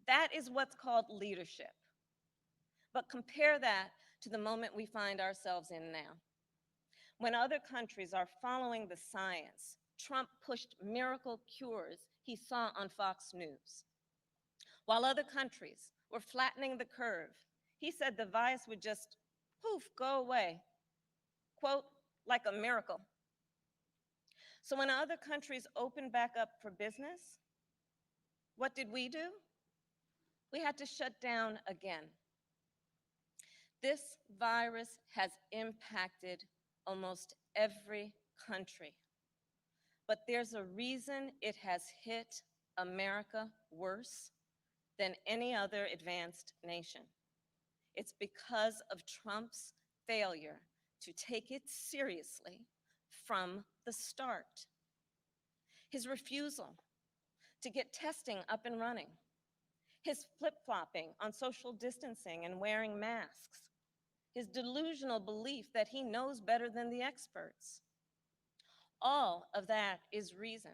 That is what's called leadership. But compare that to the moment we find ourselves in now. When other countries are following the science, Trump pushed miracle cures he saw on Fox News. While other countries were flattening the curve, he said the virus would just, poof, go away. Quote, like a miracle. So when other countries opened back up for business, what did we do? We had to shut down again. This virus has impacted almost every country, but there's a reason it has hit America worse than any other advanced nation. It's because of Trump's failure to take it seriously from the start. His refusal to get testing up and running. His flip-flopping on social distancing and wearing masks. His delusional belief that he knows better than the experts. All of that is reason,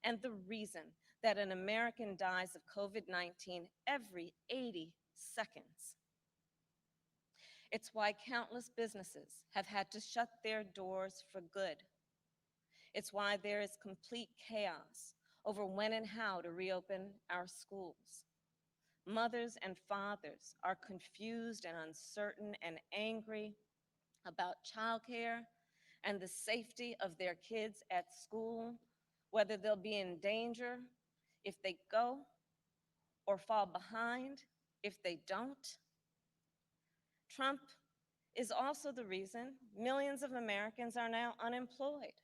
and the reason that an American dies of COVID-19 every 80 seconds. It's why countless businesses have had to shut their doors for good. It's why there is complete chaos over when and how to reopen our schools. Mothers and fathers are confused and uncertain and angry about childcare and the safety of their kids at school, whether they'll be in danger if they go or fall behind if they don't. Trump is also the reason millions of Americans are now unemployed.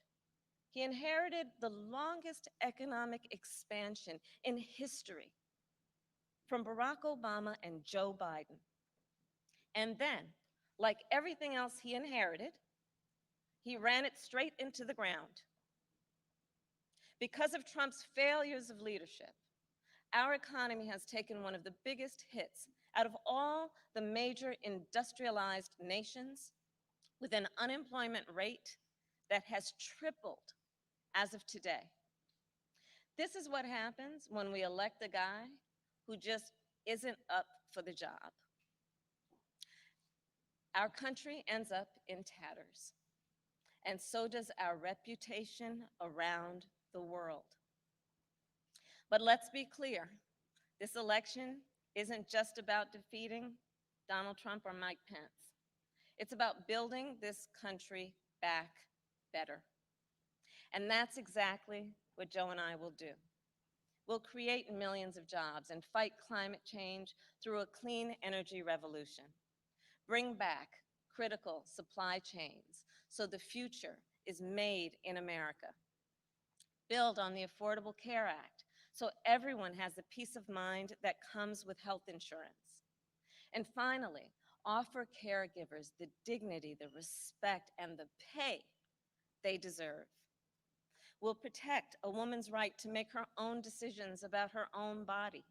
He inherited the longest economic expansion in history from Barack Obama and Joe Biden. And then, like everything else he inherited, he ran it straight into the ground. Because of Trump's failures of leadership, our economy has taken one of the biggest hits out of all the major industrialized nations, with an unemployment rate that has tripled as of today. This is what happens when we elect a guy who just isn't up for the job. Our country ends up in tatters, and so does our reputation around the world. But let's be clear, this election isn't just about defeating Donald Trump or Mike Pence. It's about building this country back better. And that's exactly what Joe and I will do. We'll create millions of jobs and fight climate change through a clean energy revolution. Bring back critical supply chains so the future is made in America. Build on the Affordable Care Act so everyone has the peace of mind that comes with health insurance. And finally, offer caregivers the dignity, the respect, and the pay they deserve. We'll protect a woman's right to make her own decisions about her own body,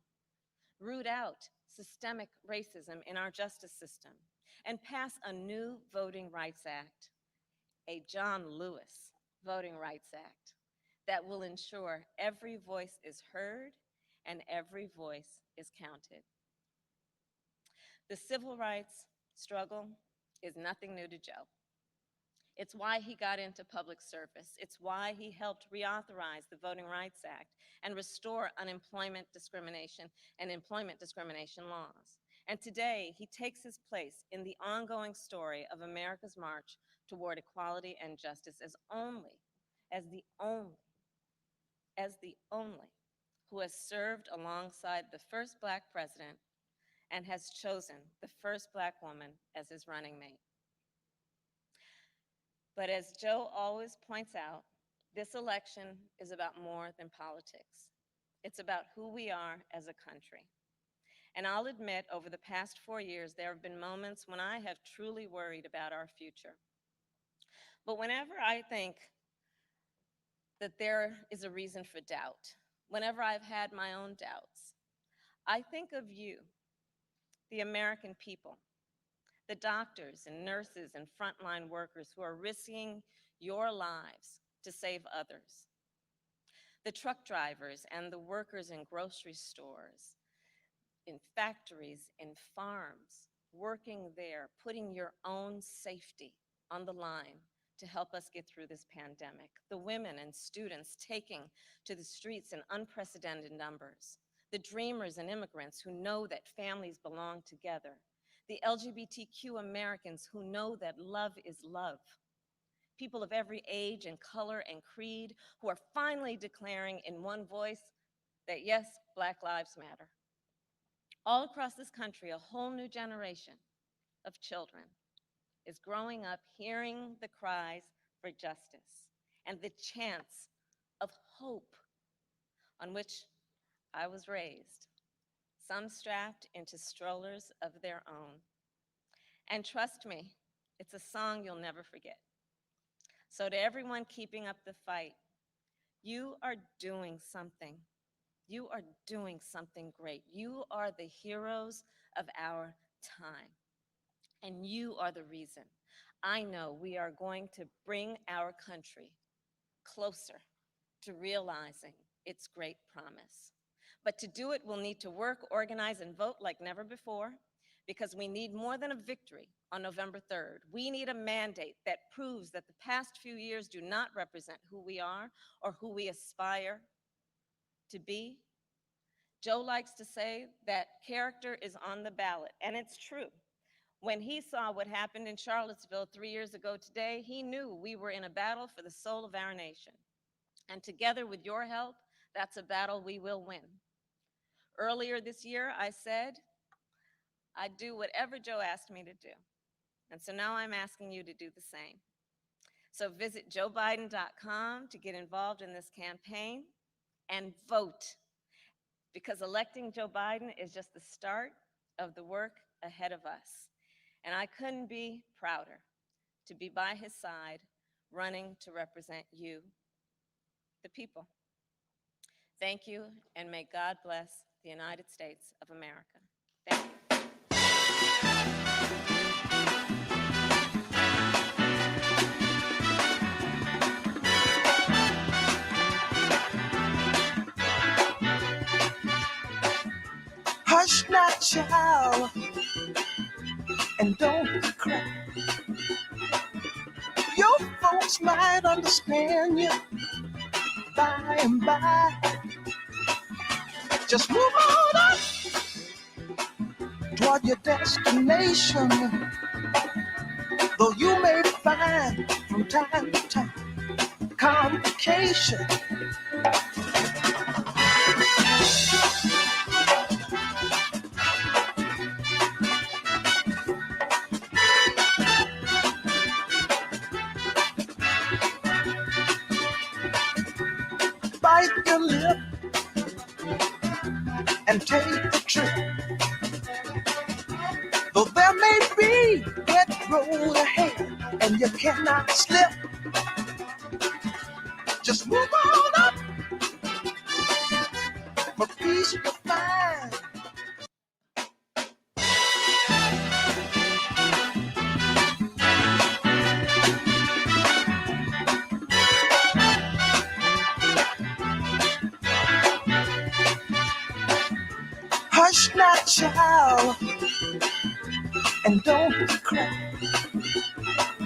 root out systemic racism in our justice system, and pass a new Voting Rights Act, a John Lewis Voting Rights Act, that will ensure every voice is heard and every voice is counted. The civil rights struggle is nothing new to Joe. It's why he got into public service. It's why he helped reauthorize the Voting Rights Act and restore unemployment discrimination and employment discrimination laws. And today, he takes his place in the ongoing story of America's march toward equality and justice as the only who has served alongside the first Black president and has chosen the first Black woman as his running mate. But as Joe always points out, this election is about more than politics. It's about who we are as a country. And I'll admit, over the past 4 years, there have been moments when I have truly worried about our future. But whenever I think that there is a reason for doubt, whenever I've had my own doubts, I think of you, the American people, the doctors and nurses and frontline workers who are risking your lives to save others, the truck drivers and the workers in grocery stores, in factories, in farms, working there, putting your own safety on the line to help us get through this pandemic, the women and students taking to the streets in unprecedented numbers, the dreamers and immigrants who know that families belong together, the LGBTQ Americans who know that love is love, people of every age and color and creed who are finally declaring in one voice that yes, Black lives matter. All across this country, a whole new generation of children is growing up hearing the cries for justice and the chants of hope on which I was raised, some strapped into strollers of their own. And trust me, it's a song you'll never forget. So to everyone keeping up the fight, you are doing something. You are doing something great. You are the heroes of our time. And you are the reason I know we are going to bring our country closer to realizing its great promise. But to do it, we'll need to work, organize, and vote like never before, because we need more than a victory on November 3rd. We need a mandate that proves that the past few years do not represent who we are or who we aspire to be. Joe likes to say that character is on the ballot, and it's true. When he saw what happened in Charlottesville 3 years ago today, he knew we were in a battle for the soul of our nation. And together with your help, that's a battle we will win. Earlier this year, I said I'd do whatever Joe asked me to do. And so now I'm asking you to do the same. So visit joebiden.com to get involved in this campaign and vote, because electing Joe Biden is just the start of the work ahead of us. And I couldn't be prouder to be by his side, running to represent you, the people. Thank you, and may God bless the United States of America. Thank you. Hush now, child, and don't cry. Your folks might understand you by and by. Just move on up toward your destination. Though you may find from time to time complication. Bite your lip and take the trip. Though there may be wet road ahead and you cannot slip, just move on up for peace to find. Hush now, child, and don't cry.